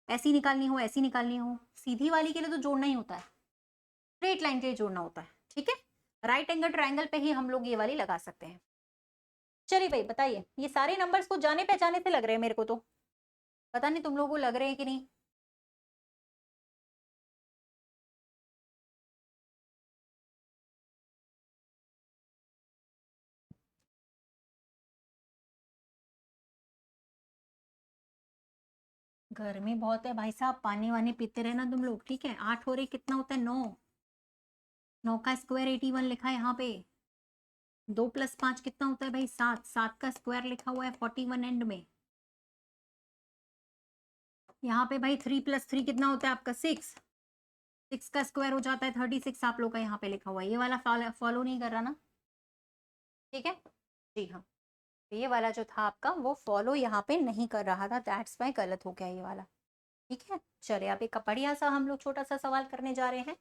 ऐसी निकालनी हो, ऐसी निकालनी हो। सीधी वाली के लिए तो जोड़ना ही होता है, स्ट्रेट लाइन के लिए जोड़ना होता है। ठीक है, राइट एंगल ट्राइंगल पे ही हम लोग ये वाली लगा सकते हैं। चलिए भाई बताइए, ये सारे नंबर्स को जाने पहचाने से लग रहे हैं मेरे को, तो पता नहीं तुम लोगों को लग रहे हैं कि नहीं। गर्मी बहुत है भाई साहब, पानी वानी पीते रहना तुम लोग। ठीक है, 8 हो रही, कितना होता है 9, 9 का स्क्वायर 81 लिखा है यहाँ पे। 2 + 5 कितना होता है भाई, 7, 7 का स्क्वायर लिखा हुआ है 41 एंड में। यहाँ पे भाई 3 + 3 कितना होता है आपका 6, 6 का स्क्वायर हो जाता है 36 आप लोग का यहाँ पे लिखा हुआ है। ये वाला फॉलो नहीं कर रहा ना? ठीक है, जी हाँ, तो ये वाला जो था आपका वो फॉलो यहाँ पे नहीं कर रहा था, दैट्स वाई गलत हो गया ये वाला। ठीक है, चलिए अब एक बढ़िया सा हम लोग छोटा सा सवाल करने जा रहे हैं।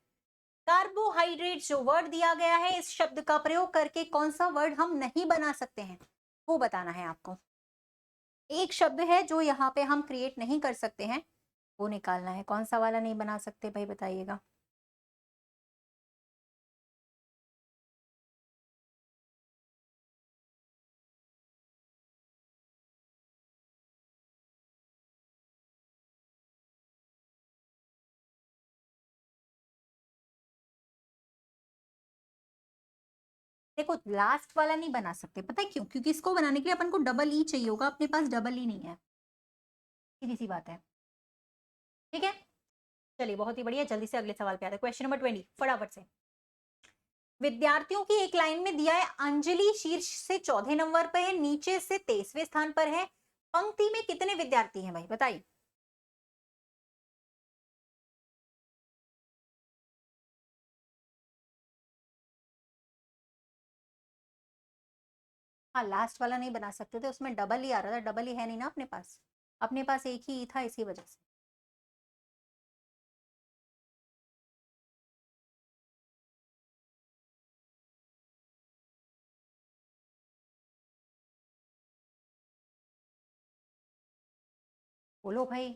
कार्बोहाइड्रेट जो वर्ड दिया गया है, इस शब्द का प्रयोग करके कौन सा वर्ड हम नहीं बना सकते हैं, वो बताना है आपको। एक शब्द है जो यहाँ पे हम क्रिएट नहीं कर सकते हैं, वो निकालना है। कौन सा वाला नहीं बना सकते भाई, बताइएगा। देखो लास्ट वाला नहीं बना सकते, पता है क्यों? क्योंकि इसको बनाने के लिए अपन को डबल ई चाहिए होगा, अपने पास डबल ई नहीं है, सीधी सी बात है। ठीक है, चलिए बहुत ही बढ़िया, जल्दी से अगले सवाल पे आते हैं। क्वेश्चन नंबर 20 फटाफट से। विद्यार्थियों की एक लाइन में दिया है, अंजलि शीर्ष से 14 नंबर पर है, नीचे से 23वें स्थान पर है। पंक्ति में कितने विद्यार्थी हैं भाई, बताइए। हाँ, लास्ट वाला नहीं बना सकते थे, उसमें डबल ही आ रहा था, डबल ही है नहीं ना अपने पास, अपने पास एक ही था, इसी वजह से। बोलो भाई।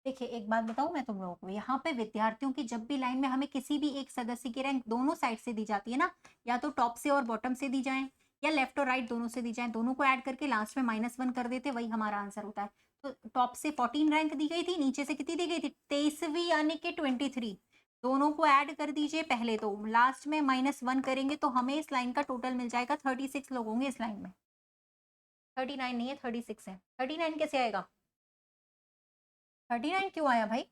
देखिए एक बात बताऊं मैं तुम लोगों को, यहाँ पे विद्यार्थियों की जब भी लाइन में हमें किसी भी एक सदस्य की रैंक दोनों साइड से दी जाती है ना, या तो टॉप से और बॉटम से दी जाए, या लेफ्ट और राइट दोनों से दी जाए, दोनों को ऐड करके लास्ट में -1 कर देते, वही हमारा आंसर होता है। तो टॉप से 14 रैंक दी गई थी, नीचे से कितनी दी गई थी, 23वीं यानी कि 23। दोनों को ऐड कर दीजिए पहले, तो लास्ट में -1 करेंगे तो हमें इस लाइन का टोटल मिल जाएगा 36 लोग होंगे इस लाइन में। 39 नहीं है, 36 है। 39 कैसे आएगा? 39 क्यों आया भाई?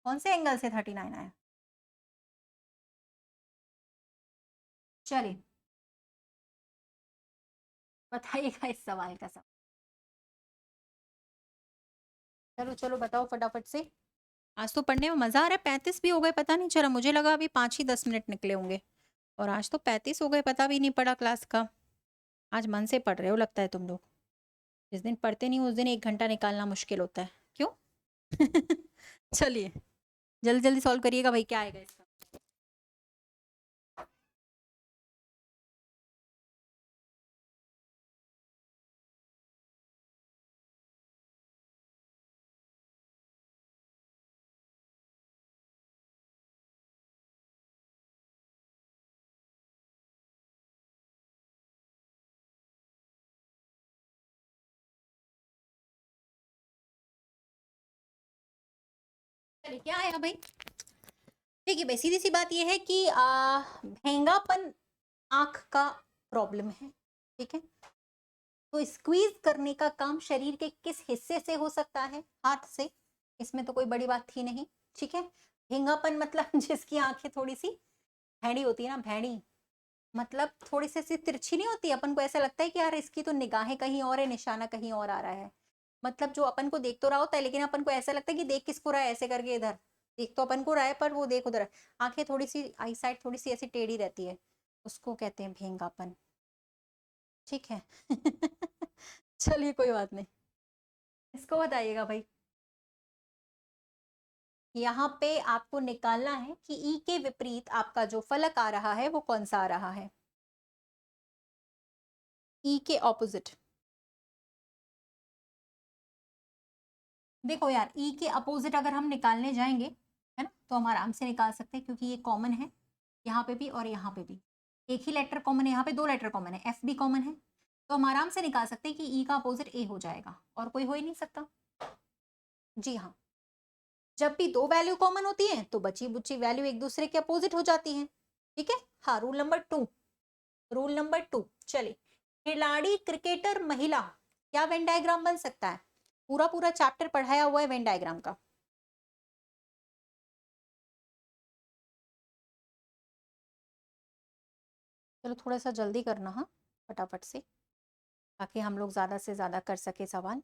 कौन से एंगल से 39 आया? चलिए बताइएगा इस सवाल का सब। चलो चलो बताओ फटाफट से। आज तो पढ़ने में मजा आ रहा है। 35 भी हो गए, पता नहीं चला, मुझे लगा अभी 5 ही 10 मिनट निकले होंगे, और आज तो 35 हो गए, पता भी नहीं पड़ा क्लास का। आज मन से पढ़ रहे हो लगता है तुम लोग। जिस दिन पढ़ते नहीं उस दिन 1 घंटा निकालना मुश्किल होता है, क्यों? चलिए जल्दी जल्दी सॉल्व करिएगा भाई, क्या आएगा इसका? चलिए क्या आया भाई? देखिए भाई, सीधी सी बात यह है कि भेंगापन आंख का प्रॉब्लम है, ठीक है? तो स्क्वीज करने का काम शरीर के किस हिस्से से हो सकता है? हाथ से। इसमें तो कोई बड़ी बात थी नहीं, ठीक है? भेंगापन मतलब जिसकी आंखें थोड़ी सी भैड़ी होती है ना, भैड़ी मतलब थोड़ी सी ऐसी तिरछी नहीं होती, अपन को ऐसा लगता है कि यार इसकी तो निगाहें कहीं और है, निशाना कहीं और आ रहा है। मतलब जो अपन को देख तो रहा होता है, लेकिन अपन को ऐसा लगता है कि देख किसको रहा है, ऐसे करके इधर देख तो अपन को रहा है पर वो देख उधर है। आंखें थोड़ी सी, आई साइड थोड़ी सी ऐसी टेढ़ी रहती है, उसको कहते हैं भेंगापन, ठीक है? चलिए कोई बात नहीं, इसको बताइएगा भाई। यहाँ पे आपको निकालना है कि ई के विपरीत आपका जो फलक आ रहा है वो कौन सा आ रहा है। ई के ऑपोजिट। देखो यार, ई के अपोजिट अगर हम निकालने जाएंगे, है ना, तो हम आराम से निकाल सकते हैं क्योंकि ये कॉमन है यहाँ पे भी और यहाँ पे भी। एक ही लेटर कॉमन है, यहाँ पे 2 लेटर कॉमन है, एफ भी कॉमन है, तो हम आराम से निकाल सकते हैं कि ई का अपोजिट ए हो जाएगा, और कोई हो ही नहीं सकता। जी हाँ, जब भी 2 वैल्यू कॉमन होती है तो बची बुची वैल्यू एक दूसरे के अपोजिट हो जाती है, ठीक है? हाँ, रूल नंबर 2। रूल नंबर 2, चलिए। खिलाड़ी, क्रिकेटर, महिला, क्या वेन डायग्राम बन सकता है? पूरा पूरा चैप्टर पढ़ाया हुआ है वेन डायग्राम का। चलो थोड़ा सा जल्दी करना, हाँ, फटाफट से, ताकि हम लोग ज़्यादा से ज़्यादा कर सके सवाल।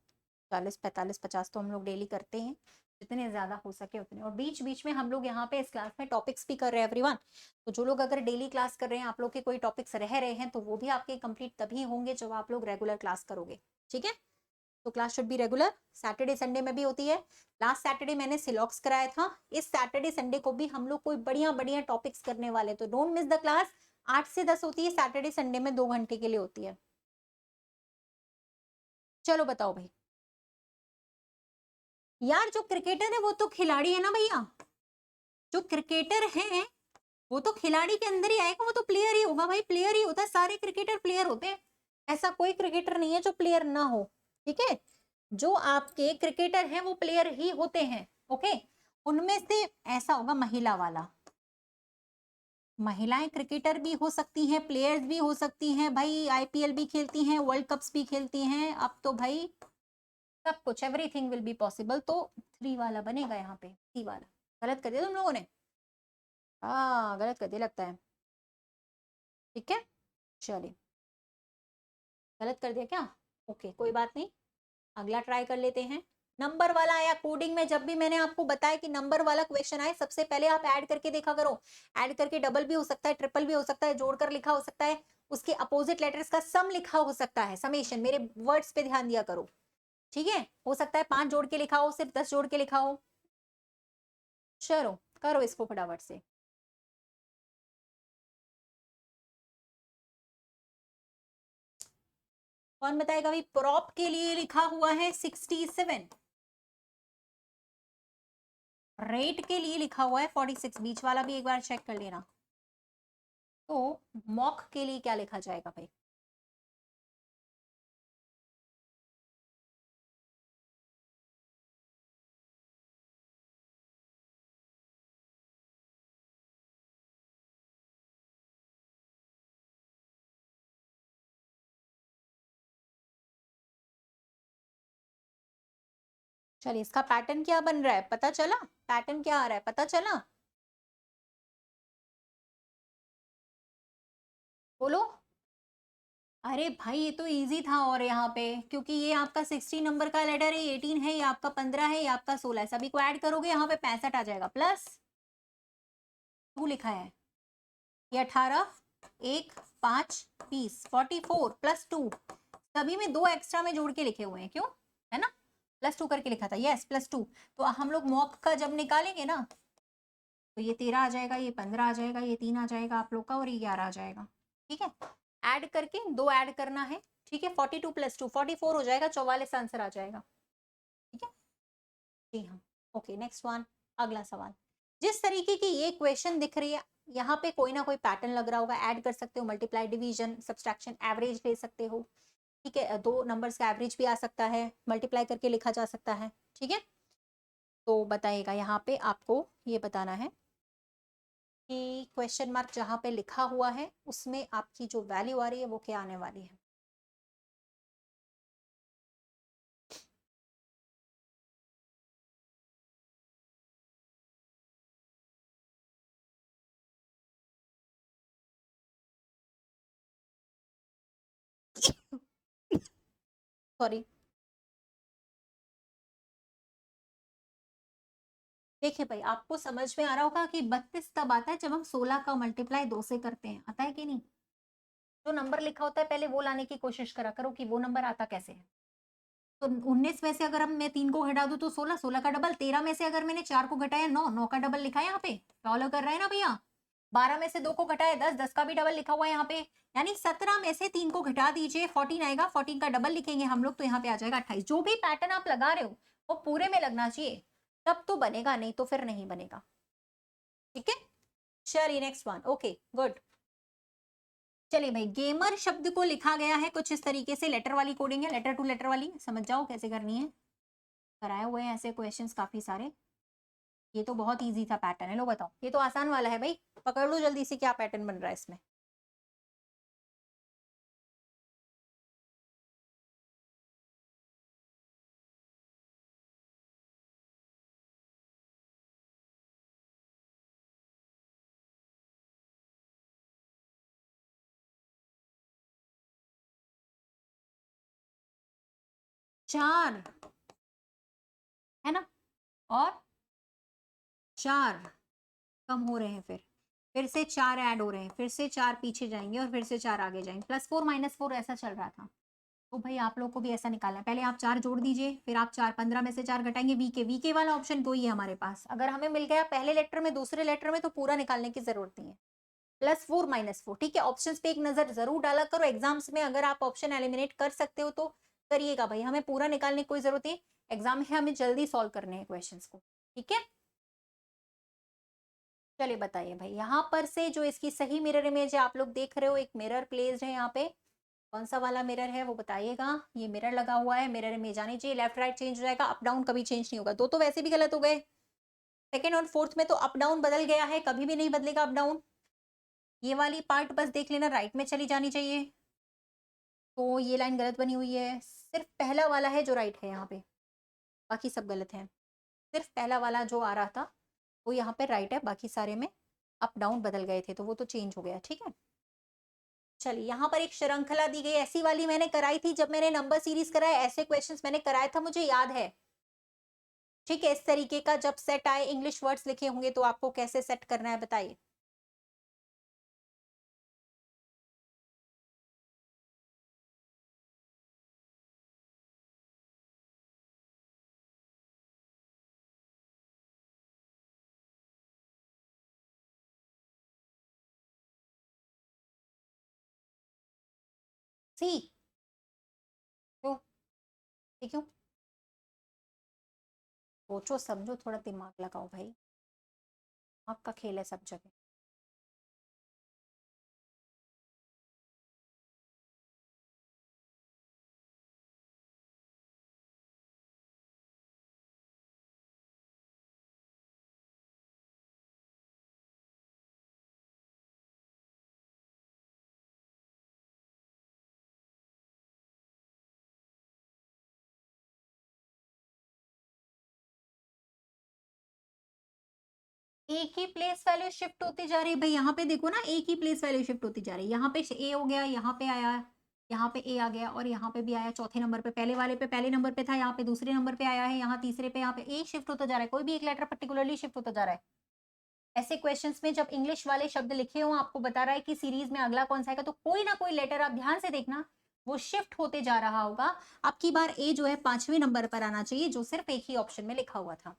40, 45, 50 तो हम लोग डेली करते हैं, जितने ज़्यादा हो सके उतने। और बीच बीच में हम लोग यहाँ पे इस क्लास में टॉपिक्स भी कर रहे हैं एवरीवन। तो जो लोग अगर डेली क्लास कर रहे हैं, आप लोग के कोई टॉपिक्स रह रहे हैं, तो वो भी आपके कंप्लीट तभी होंगे जब आप लोग रेगुलर क्लास करोगे, ठीक है? तो class should be regular, Saturday Sunday में भी होती है। लास्ट सैटरडे मैंने सिलॉक्स कराया था, इस सैटरडे संडे को भी हम लोग कोई बढ़िया बढ़िया टॉपिक्स करने वाले, तो डोंट मिस द क्लास। 8 से 10 होती है सैटरडे संडे में, 2 घंटे के लिए होती है। चलो बताओ भाई। यार जो क्रिकेटर है वो तो खिलाड़ी है ना भैया, जो क्रिकेटर है वो तो खिलाड़ी के अंदर ही आएगा, वो तो प्लेयर ही होगा भाई, प्लेयर ही होता है, सारे क्रिकेटर प्लेयर होते हैं, ऐसा कोई क्रिकेटर नहीं है जो प्लेयर ना हो, ठीक है? जो आपके क्रिकेटर हैं वो प्लेयर ही होते हैं, ओके? उनमें से ऐसा होगा महिला वाला, महिलाएं क्रिकेटर भी हो सकती हैं, प्लेयर्स भी हो सकती हैं भाई, आईपीएल भी खेलती हैं, वर्ल्ड कप्स भी खेलती हैं, अब तो भाई सब कुछ, एवरीथिंग विल बी पॉसिबल। तो 3 वाला बनेगा यहाँ पे, 3 वाला। गलत कर दिया तुम लोगों ने, हाँ गलत कर दिया लगता है, ठीक है? चलिए, गलत कर दिया क्या? ओके कोई बात नहीं, अगला ट्राई कर लेते हैं। नंबर वाला आया कोडिंग में, जब भी मैंने आपको बताया कि नंबर वाला क्वेश्चन आए, सबसे पहले आप ऐड करके देखा करो। ऐड करके डबल भी हो सकता है, ट्रिपल भी हो सकता है, जोड़कर लिखा हो सकता है, उसके अपोजिट लेटर्स का सम लिखा हो सकता है, समेशन। मेरे वर्ड्स पे ध्यान दिया करो, ठीक है? हो सकता है 5 जोड़ के लिखा हो, सिर्फ 10 जोड़ के लिखा हो। चलो करो इसको फटाफट से। कौन बताएगा भाई? प्रॉप के लिए लिखा हुआ है 67, रेट के लिए लिखा हुआ है 46, बीच वाला भी एक बार चेक कर लेना। तो मॉक के लिए क्या लिखा जाएगा भाई? चलिए इसका पैटर्न क्या बन रहा है पता चला, पैटर्न क्या आ रहा है पता चला, बोलो। अरे भाई ये तो इजी था, और यहाँ पे क्योंकि ये आपका 60 नंबर का लेटर है, 18 है, ये आपका 15 है, ये आपका 16 है, सभी को ऐड करोगे यहाँ पे 65 आ जाएगा, प्लस 2 लिखा है, ये 18, 1, 5, 20, 44 प्लस 2, सभी में 2 एक्स्ट्रा में जोड़ के लिखे हुए हैं, क्यों, है ना, प्लस 2 करके लिखा था, यस प्लस 2। तो हम लोग मॉक का जब निकालेंगे ना, तो ये 13 आ जाएगा, ये 15 आ जाएगा, ये 3 आ जाएगा आप लोग का, और ये 11 आ जाएगा, ठीक है। ऐड करके 2 ऐड करना है, ठीक है, 42 प्लस 2 44 हो जाएगा, 44 आंसर आ जाएगा, ठीक है। जी हाँ, ओके नेक्स्ट वन, अगला सवाल। जिस तरीके की ये क्वेश्चन दिख रही है, यहाँ पे कोई ना कोई पैटर्न लग रहा होगा, ऐड कर सकते हो, मल्टीप्लाई, डिवीजन, सब्सट्रैक्शन, एवरेज ले सकते हो, ठीक है, दो नंबर्स का एवरेज भी आ सकता है, मल्टीप्लाई करके लिखा जा सकता है, ठीक है। तो बताइएगा यहाँ पे आपको ये बताना है कि क्वेश्चन मार्क जहाँ पे लिखा हुआ है उसमें आपकी जो वैल्यू आ रही है वो क्या आने वाली है। सॉरी, देखिए भाई आपको समझ में आ रहा होगा कि 32 तब आता है जब हम 16 का मल्टीप्लाई 2 से करते हैं, आता है कि नहीं। जो नंबर लिखा होता है पहले वो लाने की कोशिश करा करो कि वो नंबर आता कैसे है। तो 19 में से अगर हम मैं 3 को घटा दूं तो 16, 16 का डबल, 13 में से अगर मैंने 4 को घटाया 9, 9 का डबल लिखा है यहाँ पे, फॉलो कर रहे हैं ना भैया। 12 में से 2 को घटाया 10, 10 का भी डबल लिखा हुआ है यहाँ पे, यानी 17 में से 3 को घटा दीजिए 14 आएगा, 14 का डबल लिखेंगे हम लोग तो यहाँ पे आ जाएगा 28। जो भी पैटर्न आप लगा रहे हो वो पूरे में लगना चाहिए, तब तो बनेगा, नहीं तो फिर नहीं बनेगा, ठीक है। चलिए नेक्स्ट वन, ओके गुड। चलिए भाई, गेमर शब्द को लिखा गया है कुछ इस तरीके से, लेटर वाली कोडिंग है, लेटर टू लेटर वाली, समझ जाओ कैसे करनी है, कराए हुए हैं ऐसे क्वेश्चंस काफी सारे। ये तो बहुत इजी था पैटर्न है, लो बताओ, ये तो आसान वाला है भाई, पकड़ लो जल्दी से क्या पैटर्न बन रहा है इसमें। चार, है ना, और 4 कम हो रहे हैं, फिर से 4 ऐड हो रहे हैं, फिर से 4 पीछे जाएंगे और फिर से 4 आगे जाएंगे, +4 -4 ऐसा चल रहा था। तो भाई आप लोग को भी ऐसा निकालना है, पहले आप 4 जोड़ दीजिए, फिर आप 4 15 में से 4 घटाएंगे, वीके वाला ऑप्शन तो ही है हमारे पास, अगर हमें मिल गया पहले लेटर में दूसरे लेटर में तो पूरा निकालने की जरूरत नहीं है। +4 -4, ठीक है, ऑप्शंस पे एक नजर जरूर डाला करो एग्जाम्स में, अगर आप ऑप्शन एलिमिनेट कर सकते हो तो करिएगा भाई, हमें पूरा निकालने की कोई जरूरत नहीं, एग्जाम है हमें जल्दी सॉल्व करने हैं क्वेश्चंस को, ठीक है। चलिए बताइए भाई, यहाँ पर से जो इसकी सही मिरर इमेज है आप लोग देख रहे हो, एक मिरर प्लेस्ड है यहाँ पे, कौन सा वाला मिरर है वो बताइएगा, ये मिरर लगा हुआ है, मिरर इमेज आनी चाहिए, लेफ्ट राइट चेंज हो जाएगा, अप डाउन कभी चेंज नहीं होगा, दो तो वैसे भी गलत हो गए, सेकेंड और फोर्थ में तो अप डाउन बदल गया है, कभी भी नहीं बदलेगा अप डाउन। ये वाली पार्ट बस देख लेना राइट में चली जानी चाहिए, तो ये लाइन गलत बनी हुई है, सिर्फ पहला वाला है जो राइट है यहाँ पे, बाकी सब गलत है, सिर्फ पहला वाला जो आ रहा था वो यहाँ पे राइट है, बाकी सारे में अप डाउन बदल गए थे तो वो तो चेंज हो गया, ठीक है। चलिए यहाँ पर एक श्रृंखला दी गई, ऐसी वाली मैंने कराई थी जब मैंने नंबर सीरीज कराया, ऐसे क्वेश्चंस मैंने कराया था मुझे याद है, ठीक है। इस तरीके का जब सेट आए, इंग्लिश वर्ड्स लिखे होंगे तो आपको कैसे सेट करना है बताइए। सी, क्यों, ये क्यों, सोचो समझो, थोड़ा दिमाग लगाओ भाई, आपका खेल है सब जगह। एक ही प्लेस वैल्यू शिफ्ट होती जा रही है भाई, यहाँ पे देखो ना, एक ही प्लेस वैल्यू शिफ्ट होती जा रही है। यहाँ पे ए हो गया, यहाँ पे आया, यहाँ पे ए आ गया, और यहाँ पे भी आया चौथे नंबर पे, पहले वाले पे पहले नंबर पे था, यहाँ पे दूसरे नंबर पे आया है, यहाँ तीसरे पे, यहाँ पे ए शिफ्ट होता जा रहा है। कोई भी एक लेटर पर्टिकुलरली शिफ्ट होता जा रहा है। ऐसे क्वेश्चंस में जब इंग्लिश वाले शब्द लिखे हो, आपको बता रहा है कि सीरीज में अगला कौन सा आएगा, तो कोई ना कोई लेटर आप ध्यान से देखना वो शिफ्ट होते जा रहा होगा। अब की बार ए जो है 5वें नंबर पर आना चाहिए, जो सिर्फ एक ही ऑप्शन में लिखा हुआ था।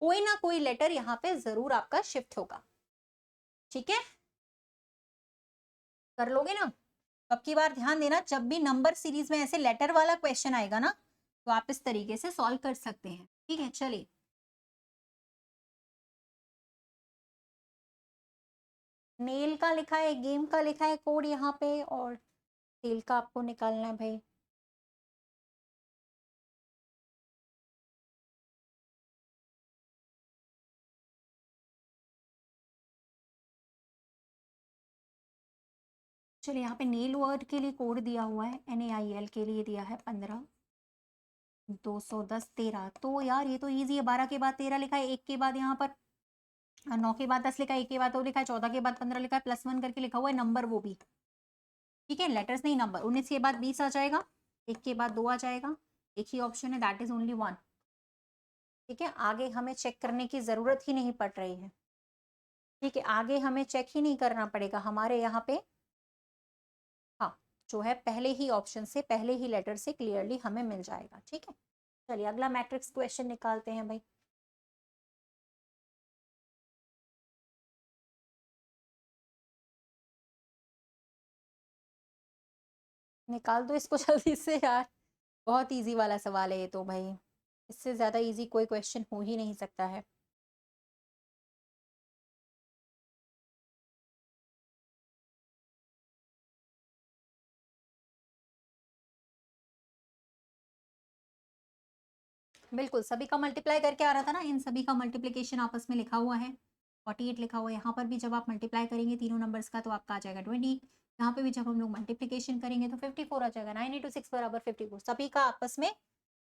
कोई ना कोई लेटर यहाँ पे जरूर आपका शिफ्ट होगा। ठीक है, कर लोगे ना? अब की बार ध्यान देना, जब भी नंबर सीरीज में ऐसे लेटर वाला क्वेश्चन आएगा ना, तो आप इस तरीके से सॉल्व कर सकते हैं। ठीक है, चलिए। नेल का लिखा है, गेम का लिखा है कोड यहाँ पे, और तेल का आपको निकालना है भाई। चलिए, यहाँ पे नेल वर्ड के लिए कोड दिया हुआ है, NAIL के लिए दिया है 15, 210, 13। तो यार ये तो ईजी है। 12 के बाद 13 लिखा है, 1 के बाद यहाँ पर 9 के बाद 10 लिखा है, 1 के बाद 2 लिखा है, 14 के बाद 15 लिखा है, +1 करके लिखा हुआ है, नंबर वो भी। ठीक है, लेटर्स नहीं नंबर। 19 के बाद 20 आ जाएगा, 1 के बाद 2 आ जाएगा, एक ही ऑप्शन है, दैट इज ओनली 1। ठीक है, आगे हमें चेक करने की जरूरत ही नहीं पड़ रही है। ठीक है, आगे हमें चेक ही नहीं करना पड़ेगा, हमारे यहाँ पे हाँ जो है पहले ही ऑप्शन से, पहले ही लेटर से क्लियरली हमें मिल जाएगा। ठीक है, चलिए अगला मैट्रिक्स क्वेश्चन निकालते हैं भाई। निकाल दो इसको जल्दी से यार, बहुत इजी वाला सवाल है ये तो भाई, इससे ज्यादा इजी कोई क्वेश्चन हो ही नहीं सकता है। बिल्कुल, सभी का मल्टीप्लाई करके आ रहा था ना, इन सभी का मल्टीप्लीकेशन आपस में लिखा हुआ है। 48 लिखा हुआ है, यहाँ पर भी जब आप मल्टीप्लाई करेंगे तीनों नंबर्स का, तो आपका आ जाएगा 20। यहाँ पे भी जब हम लोग मल्टीप्लीकेशन करेंगे तो 54 आ जाएगा। 9 × 6 बराबर 54, सभी का आपस में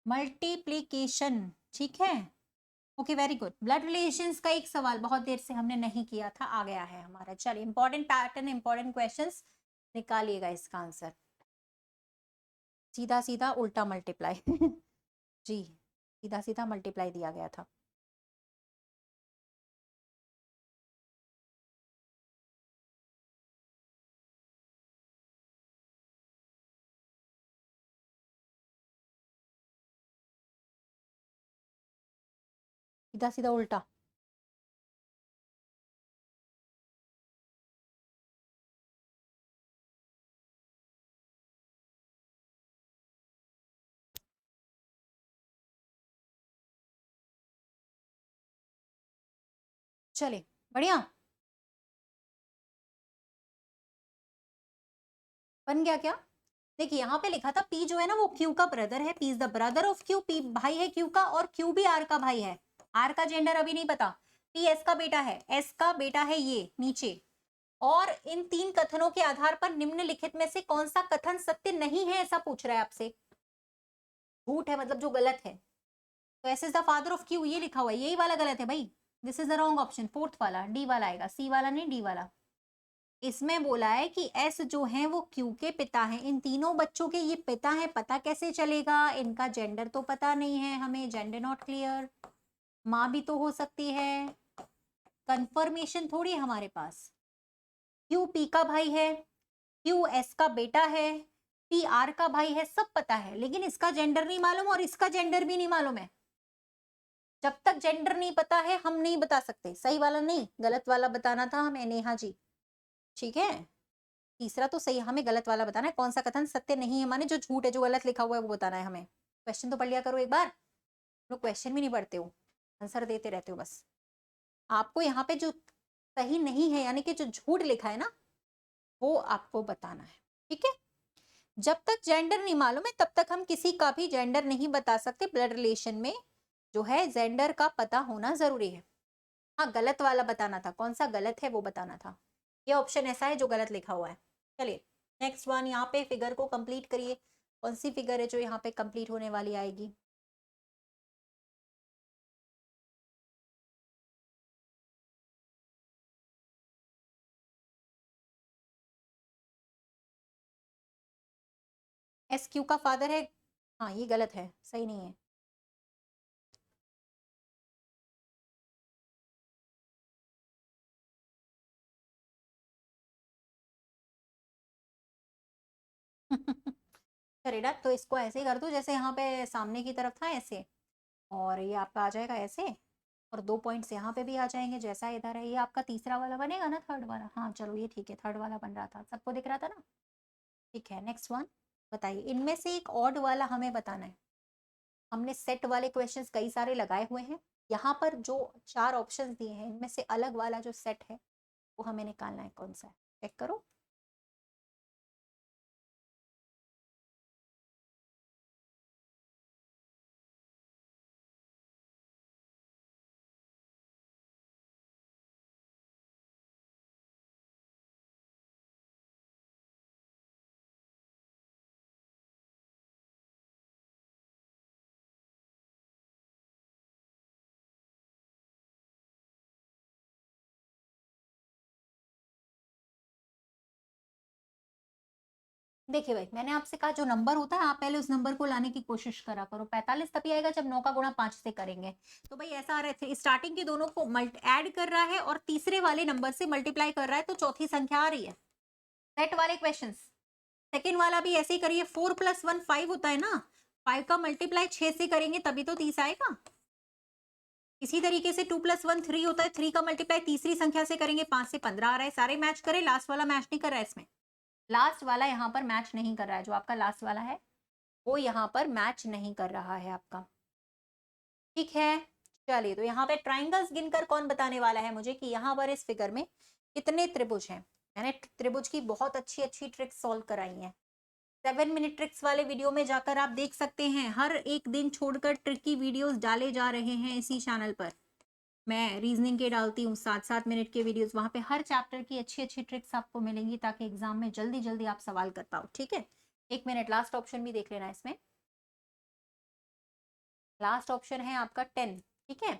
मल्टीप्लीकेशन। ठीक है, okay, very good. Blood relations का एक सवाल बहुत देर से हमने नहीं किया था, आ गया है हमारा। चलिए, इंपॉर्टेंट पैटर्न, इंपॉर्टेंट क्वेश्चंस निकालिएगा इसका आंसर। सीधा सीधा उल्टा मल्टीप्लाई जी, सीधा सीधा मल्टीप्लाई दिया गया था। सीधा सीधा उल्टा। चलिए, बढ़िया बन गया क्या? देखिए, यहाँ पे लिखा था P जो है ना वो Q का ब्रदर है, P is the brother of Q, P भाई है Q का, और Q भी R का भाई है। R का जेंडर अभी नहीं पता। P S का बेटा है, S का बेटा है ये नीचे। और इन 3 कथनों के आधार पर निम्नलिखित में से कौन सा कथन सत्य नहीं है, ऐसा पूछ रहा है आपसे। झूठ है मतलब जो गलत है। तो S is the father of Q, ये लिखा हुआ है, यही वाला गलत है भाई। This is the wrong option, fourth वाला, डी वाला आएगा, सी वाला नहीं, डी वाला। इसमें बोला है कि एस जो है वो क्यू के पिता हैं, इन तीनों बच्चों के ये पिता हैं, पता कैसे चलेगा? इनका जेंडर तो पता नहीं है हमें, जेंडर नॉट क्लियर। माँ भी तो हो सकती है, कंफर्मेशन थोड़ी है हमारे पास। क्यू पी का भाई है, क्यू एस का बेटा है, पी आर का भाई है, सब पता है, लेकिन इसका जेंडर नहीं मालूम और इसका जेंडर भी नहीं मालूम है। जब तक जेंडर नहीं पता है हम नहीं बता सकते। सही वाला नहीं, गलत वाला बताना था हमें, नेहा जी। ठीक है, तीसरा तो सही, हमें गलत वाला बताना है। कौन सा कथन सत्य नहीं है, माने जो झूठ है, जो गलत लिखा हुआ है वो बताना है हमें। क्वेश्चन तो पढ़ लिया करो एक बार, लोग क्वेश्चन भी नहीं पढ़ते हो, आंसर देते रहते हो बस। आपको यहाँ पे जो सही नहीं है, यानी कि जो झूठ लिखा है ना, वो आपको बताना है। ठीक है, जब तक जेंडर नहीं मालूम है तब तक हम किसी का भी जेंडर नहीं बता सकते। ब्लड रिलेशन में जो है जेंडर का पता होना जरूरी है। हाँ, गलत वाला बताना था, कौन सा गलत है वो बताना था। ये ऑप्शन ऐसा है जो गलत लिखा हुआ है। चलिए, नेक्स्ट वन, यहाँ पे फिगर को कंप्लीट करिए। कौन सी फिगर है जो यहाँ पे कंप्लीट होने वाली आएगी? एस क्यू का फादर है, हाँ ये गलत है, सही नहीं है। करेक्ट, तो इसको ऐसे ही कर दो जैसे यहाँ पे सामने की तरफ था ऐसे, और ये आपका आ जाएगा ऐसे, और 2 पॉइंट्स यहाँ पे भी आ जाएंगे जैसा इधर है। ये आपका तीसरा वाला बनेगा ना, थर्ड वाला, हाँ चलो ये ठीक है, थर्ड वाला बन रहा था, सबको दिख रहा था ना। ठीक है, नेक्स्ट वन बताइए, इनमें से एक ऑड वाला हमें बताना है। हमने सेट वाले क्वेश्चंस कई सारे लगाए हुए हैं, यहाँ पर जो 4 ऑप्शंस दिए हैं इनमें से अलग वाला जो सेट है वो हमें निकालना है, कौन सा है, चेक करो। देखिए भाई, मैंने आपसे कहा जो नंबर होता है आप पहले उस नंबर को लाने की कोशिश करा करो। 45 तभी आएगा जब 9 का गुणा 5 से करेंगे। तो भाई ऐसा आ रहा है, स्टार्टिंग के दोनों को ऐड कर रहा है और तीसरे वाले नंबर से मल्टीप्लाई कर रहा है, तो चौथी संख्या आ रही है। सेट वाले क्वेश्चन, सेकेंड वाला भी ऐसे ही करिए, 4 + 1 5 होता है ना, 5 का मल्टीप्लाई 6 से करेंगे तभी तो 30 आएगा। इसी तरीके से 2 + 1 3 होता है, 3 का मल्टीप्लाई तीसरी संख्या से करेंगे, 5 से 15 आ रहा है। सारे मैच करें, लास्ट वाला मैच नहीं कर रहा है इसमें, लास्ट वाला यहाँ पर मैच नहीं कर रहा है, जो आपका लास्ट वाला है वो यहाँ पर मैच नहीं कर रहा है आपका। ठीक है, चलिए, तो यहाँ पे ट्राइंगल्स गिनकर कौन बताने वाला है मुझे कि यहाँ पर इस फिगर में कितने त्रिभुज हैं। मैंने त्रिभुज की बहुत अच्छी अच्छी ट्रिक्स सॉल्व कराई हैं, 7 मिनट ट्रिक्स वाले वीडियो में जाकर आप देख सकते हैं। हर एक दिन छोड़कर ट्रिक की वीडियोस डाले जा रहे हैं इसी चैनल पर। मैं रीजनिंग के डालती हूँ 7-7 मिनट के वीडियोस, वहां पे हर चैप्टर की अच्छी अच्छी ट्रिक्स आपको मिलेंगी ताकि एग्जाम में जल्दी जल्दी आप सवाल कर पाओ। ठीक है, 1 मिनट, लास्ट ऑप्शन भी देख लेना इसमें। लास्ट ऑप्शन है आपका 10। ठीक है,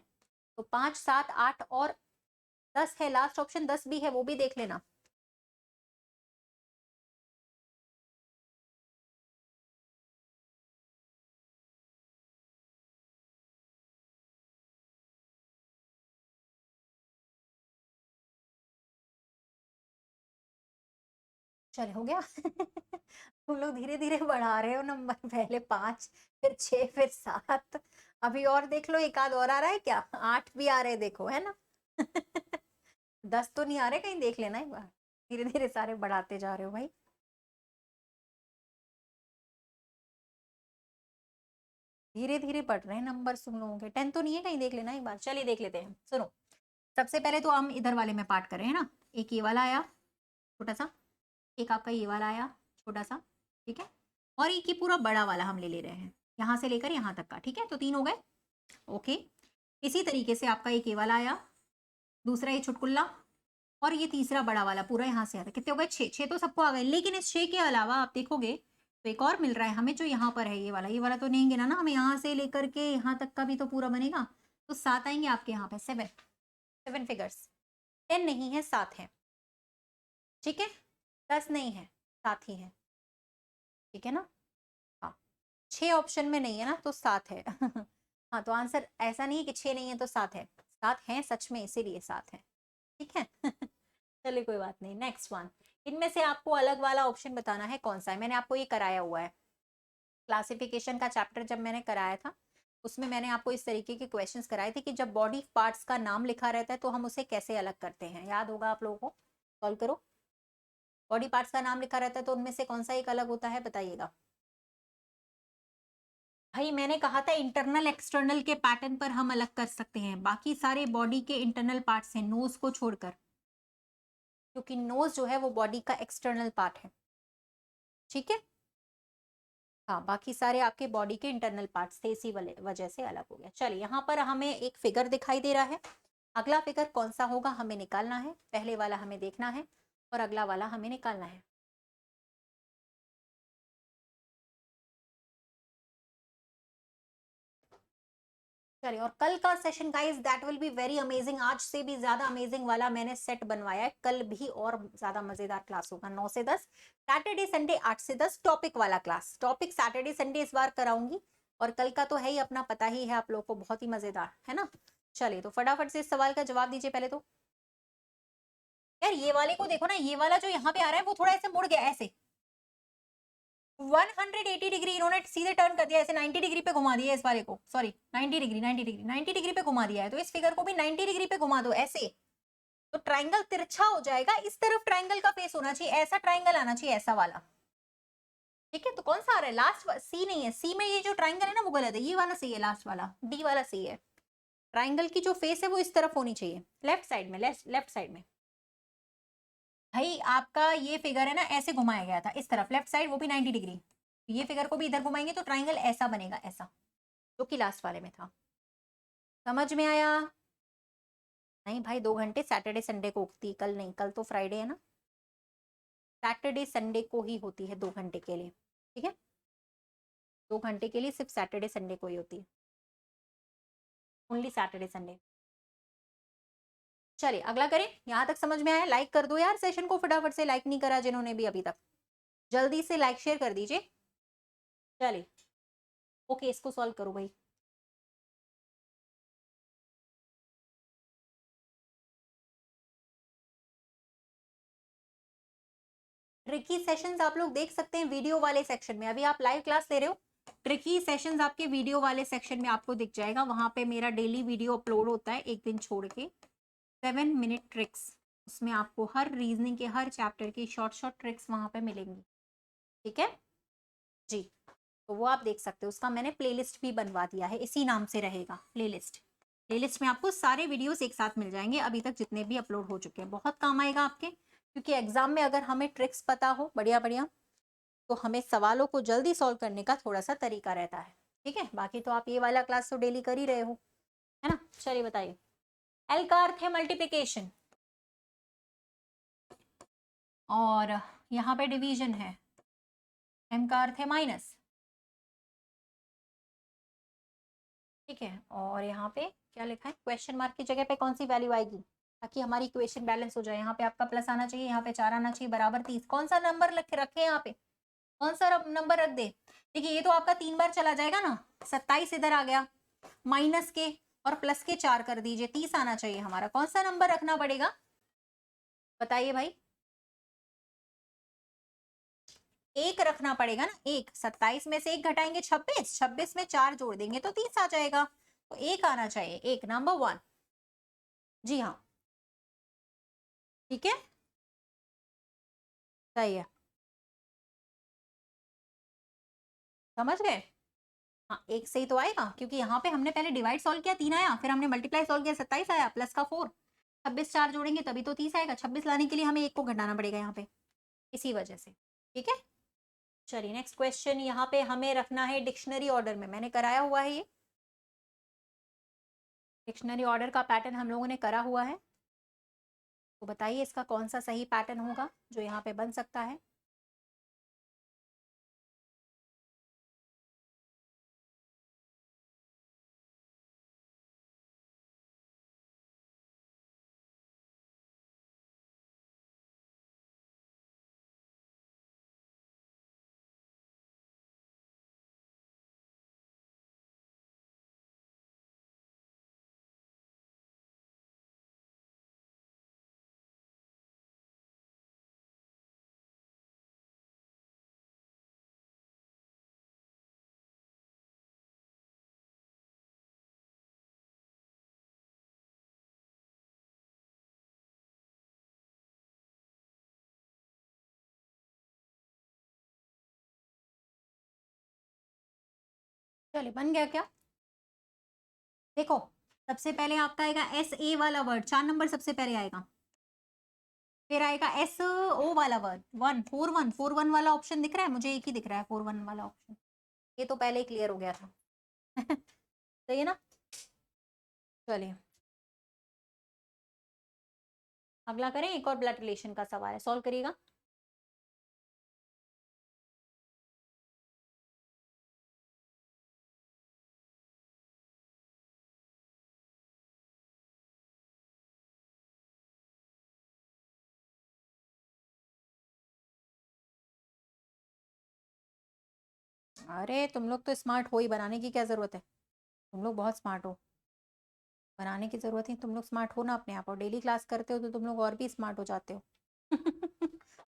तो 5, 7, 8 और 10 है, लास्ट ऑप्शन 10 भी है, वो भी देख लेना। चल हो गया। तुम लोग धीरे धीरे बढ़ा रहे हो नंबर, पहले 5 फिर 6 फिर 7, अभी और देख लो, एक आध और आ रहा है क्या, 8 भी आ रहे देखो, है ना। 10 तो नहीं आ रहे, कहीं देख लेना एक बार, धीरे धीरे सारे बढ़ाते जा रहे हो भाई। धीरे धीरे बढ़ रहे हैं नंबर तुम लोगों के, 10 तो नहीं है, कहीं देख लेना एक बार। चलिए देख लेते हैं, सुनो। सबसे पहले तो हम इधर वाले में पार्ट करें, है ना। एक ये वाला आया छोटा सा, एक आपका ये वाला आया छोटा सा, ठीक है, और एक ये पूरा बड़ा वाला हम ले रहे हैं, यहाँ से लेकर यहाँ तक का। ठीक है, तो 3 हो गए। ओके, इसी तरीके से आपका एक ये वाला आया, दूसरा ये छुटकुल्ला, और ये तीसरा बड़ा वाला पूरा यहाँ से आता। कितने हो गए, 6। 6 तो सबको आ गए, लेकिन इस 6 के अलावा आप देखोगे तो एक और मिल रहा है हमें, जो यहाँ पर है ये वाला। ये वाला तो नहीं गिना ना, हमें यहाँ से लेकर के यहाँ तक का भी तो पूरा बनेगा, तो 7 आएंगे आपके यहाँ पे। 7 फिगर्स, 10 नहीं है, 7 है। ठीक है, 10 नहीं है, 7 ही है। ठीक है ना, हाँ, 6 ऑप्शन में नहीं है ना, तो 7 है। हाँ, तो आंसर ऐसा नहीं है कि 6 नहीं है तो 7 है, 7 है सच में, इसीलिए 7 है। ठीक है। चलिए कोई बात नहीं, नेक्स्ट वन। इनमें से आपको अलग वाला ऑप्शन बताना है कौन सा है। मैंने आपको ये कराया हुआ है, क्लासिफिकेशन का चैप्टर जब मैंने कराया था उसमें मैंने आपको इस तरीके के क्वेश्चंस कराए थे कि जब बॉडी पार्ट्स का नाम लिखा रहता है तो हम उसे कैसे अलग करते हैं। याद होगा आप लोगों को, सॉल्व करो। बॉडी पार्ट्स का नाम लिखा रहता है तो उनमें से कौन सा एक अलग होता है, बताइएगा। भाई मैंने कहा था इंटरनल एक्सटर्नल के पैटर्न पर हम अलग कर सकते हैं, बाकी सारे बॉडी के इंटरनल पार्ट्स हैं, नोज को छोड़कर, क्योंकि नोज जो है वो बॉडी का एक्सटर्नल पार्ट है। ठीक है, हाँ, बाकी सारे आपके बॉडी के इंटरनल पार्ट्स थे, इसी वजह से अलग हो गया। चलिए, यहाँ पर हमें एक फिगर दिखाई दे रहा है, अगला फिगर कौन सा होगा हमें निकालना है। पहले वाला हमें देखना है और अगला वाला हमें निकालना है। चलिए, और कल का session guys that will be very amazing, आज से भी ज्यादा अमेजिंग वाला मैंने सेट बनवाया है, कल भी और ज्यादा मजेदार क्लास होगा 9 से 10, सैटरडे संडे 8 से 10 टॉपिक वाला क्लास, टॉपिक सैटरडे संडे इस बार कराऊंगी, और कल का तो है ही अपना, पता ही है आप लोगों को, बहुत ही मजेदार है ना। चलिए तो फटाफट से इस सवाल का जवाब दीजिए पहले तो। यार ये वाले को देखो ना, ये वाला जो यहाँ पे आ रहा है वो थोड़ा ऐसे मुड़ गया ऐसे, 180 डिग्री इन्होंने सीधे टर्न कर दिया, ऐसे 90 डिग्री पे घुमा दिया इस वाले को, सॉरी 90 डिग्री 90 डिग्री पे घुमा दिया है, तो इस फिगर को भी 90 डिग्री पे घुमा दो ऐसे, तो ट्राइंगल तिरछा हो जाएगा, इस तरफ ट्राइंगल का फेस होना चाहिए, ऐसा ट्राइंगल आना चाहिए, ऐसा वाला। ठीक है, तो कौन सा आ रहा है लास्ट, सी नहीं है, सी में ये जो ट्राइंगल है ना वो गलत है, ये वाला सही है, लास्ट वाला डी वाला सही है, ट्राइंगल की जो फेस है वो इस तरफ होनी चाहिए, लेफ्ट साइड में, लेफ्ट साइड में। भाई आपका ये फिगर है ना ऐसे घुमाया गया था इस तरफ, लेफ्ट साइड, वो भी 90 डिग्री, ये फिगर को भी इधर घुमाएंगे तो ट्राइंगल ऐसा बनेगा, ऐसा, जो कि लास्ट वाले में था। समझ में आया? नहीं भाई, 2 घंटे सैटरडे संडे को उगती, कल नहीं, कल तो फ्राइडे है ना, सैटरडे संडे को ही होती है 2 घंटे के लिए, ठीक है, 2 घंटे के लिए सिर्फ सैटरडे संडे को ही होती है, ओनली सैटरडे संडे। चलिए अगला करें, यहां तक समझ में आया? लाइक कर दो यार सेशन को फटाफट से, लाइक नहीं करा जिन्होंने भी अभी तक, जल्दी से लाइक शेयर कर दीजिए। चलिए ओके, इसको सॉल्व करो भाई। ट्रिकी सेशंस आप लोग देख सकते हैं वीडियो वाले सेक्शन में, अभी आप लाइव क्लास ले रहे हो, ट्रिकी सेशंस आपके वीडियो वाले सेक्शन में आपको दिख जाएगा, वहां पे मेरा डेली वीडियो अपलोड होता है एक दिन छोड़ के, 7 मिनट ट्रिक्स, उसमें आपको हर रीजनिंग के हर चैप्टर की शॉर्ट शॉर्ट ट्रिक्स वहां पे मिलेंगी, ठीक है जी। तो वो आप देख सकते हो, उसका मैंने प्लेलिस्ट भी बनवा दिया है, इसी नाम से रहेगा प्लेलिस्ट, प्लेलिस्ट में आपको सारे वीडियोस एक साथ मिल जाएंगे अभी तक जितने भी अपलोड हो चुके हैं, बहुत काम आएगा आपके, क्योंकि एग्जाम में अगर हमें ट्रिक्स पता हो बढ़िया बढ़िया, तो हमें सवालों को जल्दी सॉल्व करने का थोड़ा सा तरीका रहता है, ठीक है। बाकी तो आप ये वाला क्लास तो डेली कर ही रहे हो, है ना। चलिए बताइए, एल का अर्थ है मल्टीप्लिकेशन, और यहाँ पे डिवीजन है, एम का अर्थ है माइनस, ठीक है, और यहाँ पे क्या लिखा है, क्वेश्चन मार्क की जगह पे कौन सी वैल्यू आएगी, ताकि हमारी इक्वेशन बैलेंस हो जाए, यहाँ पे आपका प्लस आना चाहिए, यहाँ पे 4 आना चाहिए, बराबर 30, कौन सा नंबर रखे यहाँ पे, कौन सा नंबर रख दे। देखिए ये तो आपका 3 बार चला जाएगा ना, 27 इधर आ गया, माइनस के और प्लस के 4 कर दीजिए, 30 आना चाहिए हमारा, कौन सा नंबर रखना पड़ेगा बताइए भाई, एक रखना पड़ेगा ना, एक, 27 में से एक घटाएंगे 26, 26 में 4 जोड़ देंगे तो 30 आ जाएगा, तो एक आना चाहिए, एक, नंबर 1, जी हाँ, ठीक है, सही है, समझ गए। हाँ एक सही तो आएगा, क्योंकि यहाँ पे हमने पहले डिवाइड सॉल्व किया 3 आया, फिर हमने मल्टीप्लाई सॉल्व किया 27 आया, प्लस का 4, 26 4 जोड़ेंगे तभी तो 30 आएगा, 26 लाने के लिए हमें एक को घटाना पड़ेगा यहाँ पे, इसी वजह से, ठीक है। चलिए नेक्स्ट क्वेश्चन, यहाँ पे हमें रखना है डिक्शनरी ऑर्डर में, मैंने कराया हुआ है ये डिक्शनरी ऑर्डर का पैटर्न हम लोगों ने करा हुआ है, तो बताइए इसका कौन सा सही पैटर्न होगा जो यहाँ पे बन सकता है। चलिए बन गया क्या, देखो सबसे पहले आपका आएगा एस ए वाला वर्ड, 4 नंबर सबसे पहले आएगा, फिर आएगा एस ओ वाला वर्ड, 1 4 1 वाला ऑप्शन दिख रहा है मुझे, एक ही दिख रहा है 4 1 वाला ऑप्शन, ये तो पहले ही क्लियर हो गया था सही है ना। चलिए अगला करें, एक और ब्लड रिलेशन का सवाल है, सॉल्व करिएगा। अरे तुम लोग तो स्मार्ट हो ही, बनाने की क्या जरूरत है, तुम लोग बहुत स्मार्ट हो, बनाने की जरूरत ही, तुम लोग स्मार्ट हो ना अपने आप, और डेली क्लास करते हो तो तुम लोग और भी स्मार्ट हो जाते हो।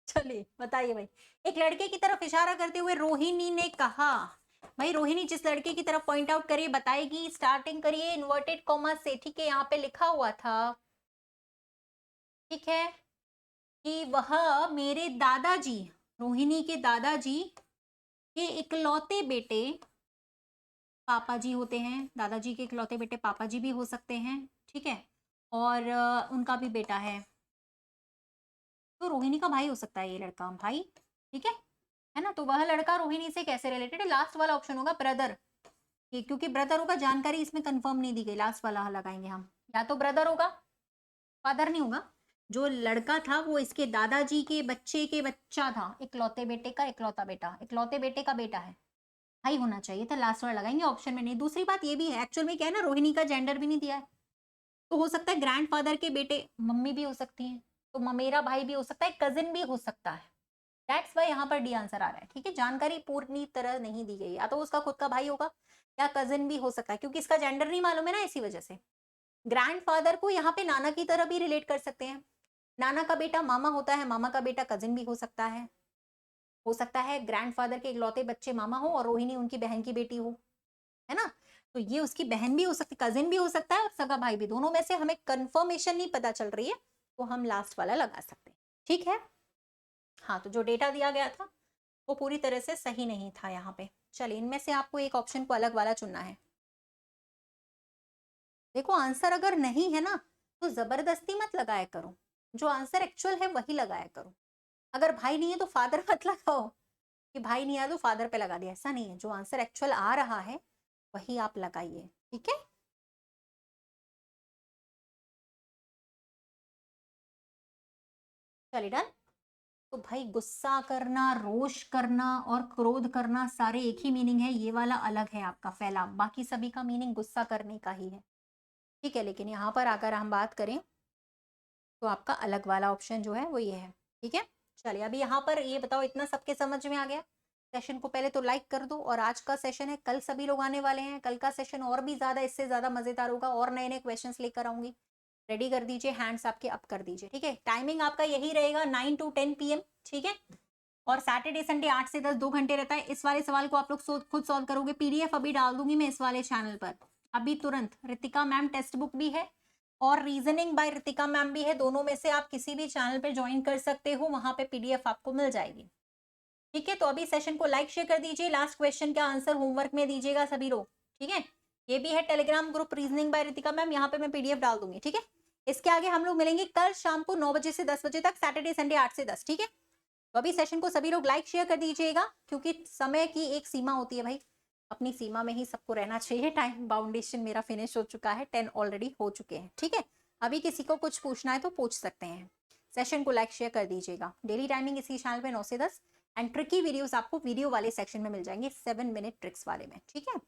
चलिए बताइए भाई। एक लड़के की तरफ इशारा करते हुए रोहिणी ने कहा, भाई रोहिणी जिस लड़के की तरफ पॉइंट आउट करिए बताएगी, स्टार्टिंग करिए इन्वर्टेड कॉमा से, ठीक है। यहाँ पे लिखा हुआ था, ठीक है, कि वह मेरे दादाजी, रोहिणी के दादाजी के इकलौते बेटे पापा जी होते हैं, दादाजी के इकलौते बेटे पापा जी भी हो सकते हैं, ठीक है, और उनका भी बेटा तो रोहिणी का भाई हो सकता है ये लड़का, भाई, ठीक है ना। तो वह लड़का रोहिणी से कैसे रिलेटेड है, लास्ट वाला ऑप्शन होगा ब्रदर, क्योंकि ब्रदर होगा, जानकारी इसमें कंफर्म नहीं दी गई, लास्ट वाला लगाएंगे हम, या तो ब्रदर होगा, फादर नहीं होगा। जो लड़का था वो इसके दादाजी के बच्चे के बच्चा था, इकलौते बेटे का इकलौता बेटा, इकलौते बेटे का बेटा है, भाई होना चाहिए था, लास्ट वाला लगाएंगे, ऑप्शन में नहीं। दूसरी बात ये भी है, एक्चुअल में क्या है ना, रोहिणी का जेंडर भी नहीं दिया है, तो हो सकता है ग्रैंडफादर के बेटे, मम्मी भी हो सकती हैं, तो ममेरा भाई भी हो सकता है, कजिन भी हो सकता है, दैट्स वाई यहाँ पर डी आंसर आ रहा है, ठीक है। जानकारी पूरी तरह नहीं दी गई, या तो उसका खुद का भाई होगा या कजिन भी हो सकता है, क्योंकि इसका जेंडर नहीं मालूम है ना, इसी वजह से। ग्रैंडफादर को यहाँ पे नाना की तरह भी रिलेट कर सकते हैं, नाना का बेटा मामा होता है, मामा का बेटा कजिन भी हो सकता है ग्रैंडफादर के इकलौते बच्चे मामा हो और रोहिणी उनकी बहन की बेटी हो, है ना। तो ये उसकी बहन भी हो सकती, कजिन भी हो सकता है, और सगा भाई भी, दोनों में से हमें कंफर्मेशन नहीं पता चल रही है, तो हम लास्ट वाला लगा सकते हैं, ठीक है। हाँ, तो जो डेटा दिया गया था वो पूरी तरह से सही नहीं था यहाँ पे। चलिए, इनमें से आपको एक ऑप्शन को अलग वाला चुनना है। देखो, आंसर अगर नहीं है ना तो जबरदस्ती मत लगाया करो, जो आंसर एक्चुअल है वही लगाया करो। अगर भाई नहीं है तो फादर मत लगाओ, कि भाई नहीं आया तो फादर पे लगा दिया, ऐसा नहीं है, जो आंसर एक्चुअल आ रहा है वही आप लगाइए, ठीक है। चलिए डन। तो भाई गुस्सा करना, रोष करना और क्रोध करना सारे एक ही मीनिंग है, ये वाला अलग है आपका फैलाव, बाकी सभी का मीनिंग गुस्सा करने का ही है, ठीक है। लेकिन यहाँ पर आकर हम बात करें तो आपका अलग वाला ऑप्शन जो है वो ये है, ठीक है। चलिए, अभी यहाँ पर ये बताओ, इतना सबके समझ में आ गया। सेशन को पहले तो लाइक कर दो, और आज का सेशन है, कल सभी लोग आने वाले हैं, कल का सेशन और भी ज्यादा, इससे ज्यादा मजेदार होगा, और नए नए क्वेश्चंस लेकर आऊंगी। रेडी कर दीजिए, हैंड्स आपके अप कर दीजिए, ठीक है। टाइमिंग आपका यही रहेगा 9 to 10 PM, ठीक है। और सैटरडे संडे 8 से 10 2 घंटे रहता है। इस वाले सवाल को आप लोग खुद सॉल्व करोगे, PDF अभी डाल दूंगी मैं इस वाले चैनल पर, अभी तुरंत। रितिका मैम टेक्स्ट बुक भी है और रीजनिंग बाय रितिका मैम भी है, दोनों में से आप किसी भी चैनल पे ज्वाइन कर सकते हो, वहां पे PDF आपको मिल जाएगी, ठीक है। तो अभी सेशन को लाइक शेयर कर दीजिए, लास्ट क्वेश्चन का आंसर होमवर्क में दीजिएगा सभी लोग, ठीक है। ये भी है Telegram group reasoning bye Ritika ma'am, यहाँ पे मैं PDF डाल दूंगी, ठीक है। इसके आगे हम लोग मिलेंगे कल शाम को 9 बजे से 10 बजे तक, सैटरडे संडे 8 से 10, ठीक है। तो अभी सेशन को सभी लोग लाइक शेयर कर दीजिएगा, क्योंकि समय की एक सीमा होती है भाई, अपनी सीमा में ही सबको रहना चाहिए। टाइम बाउंडेशन मेरा फिनिश हो चुका है, 10 ऑलरेडी हो चुके हैं, ठीक है। अभी किसी को कुछ पूछना है तो पूछ सकते हैं। सेशन को लाइक शेयर कर दीजिएगा। डेली टाइमिंग इसी चैनल पे 9 से 10, एंड ट्रिकी वीडियोस आपको वीडियो वाले सेक्शन में मिल जाएंगे, 7 मिनट ट्रिक्स वाले में, ठीक है।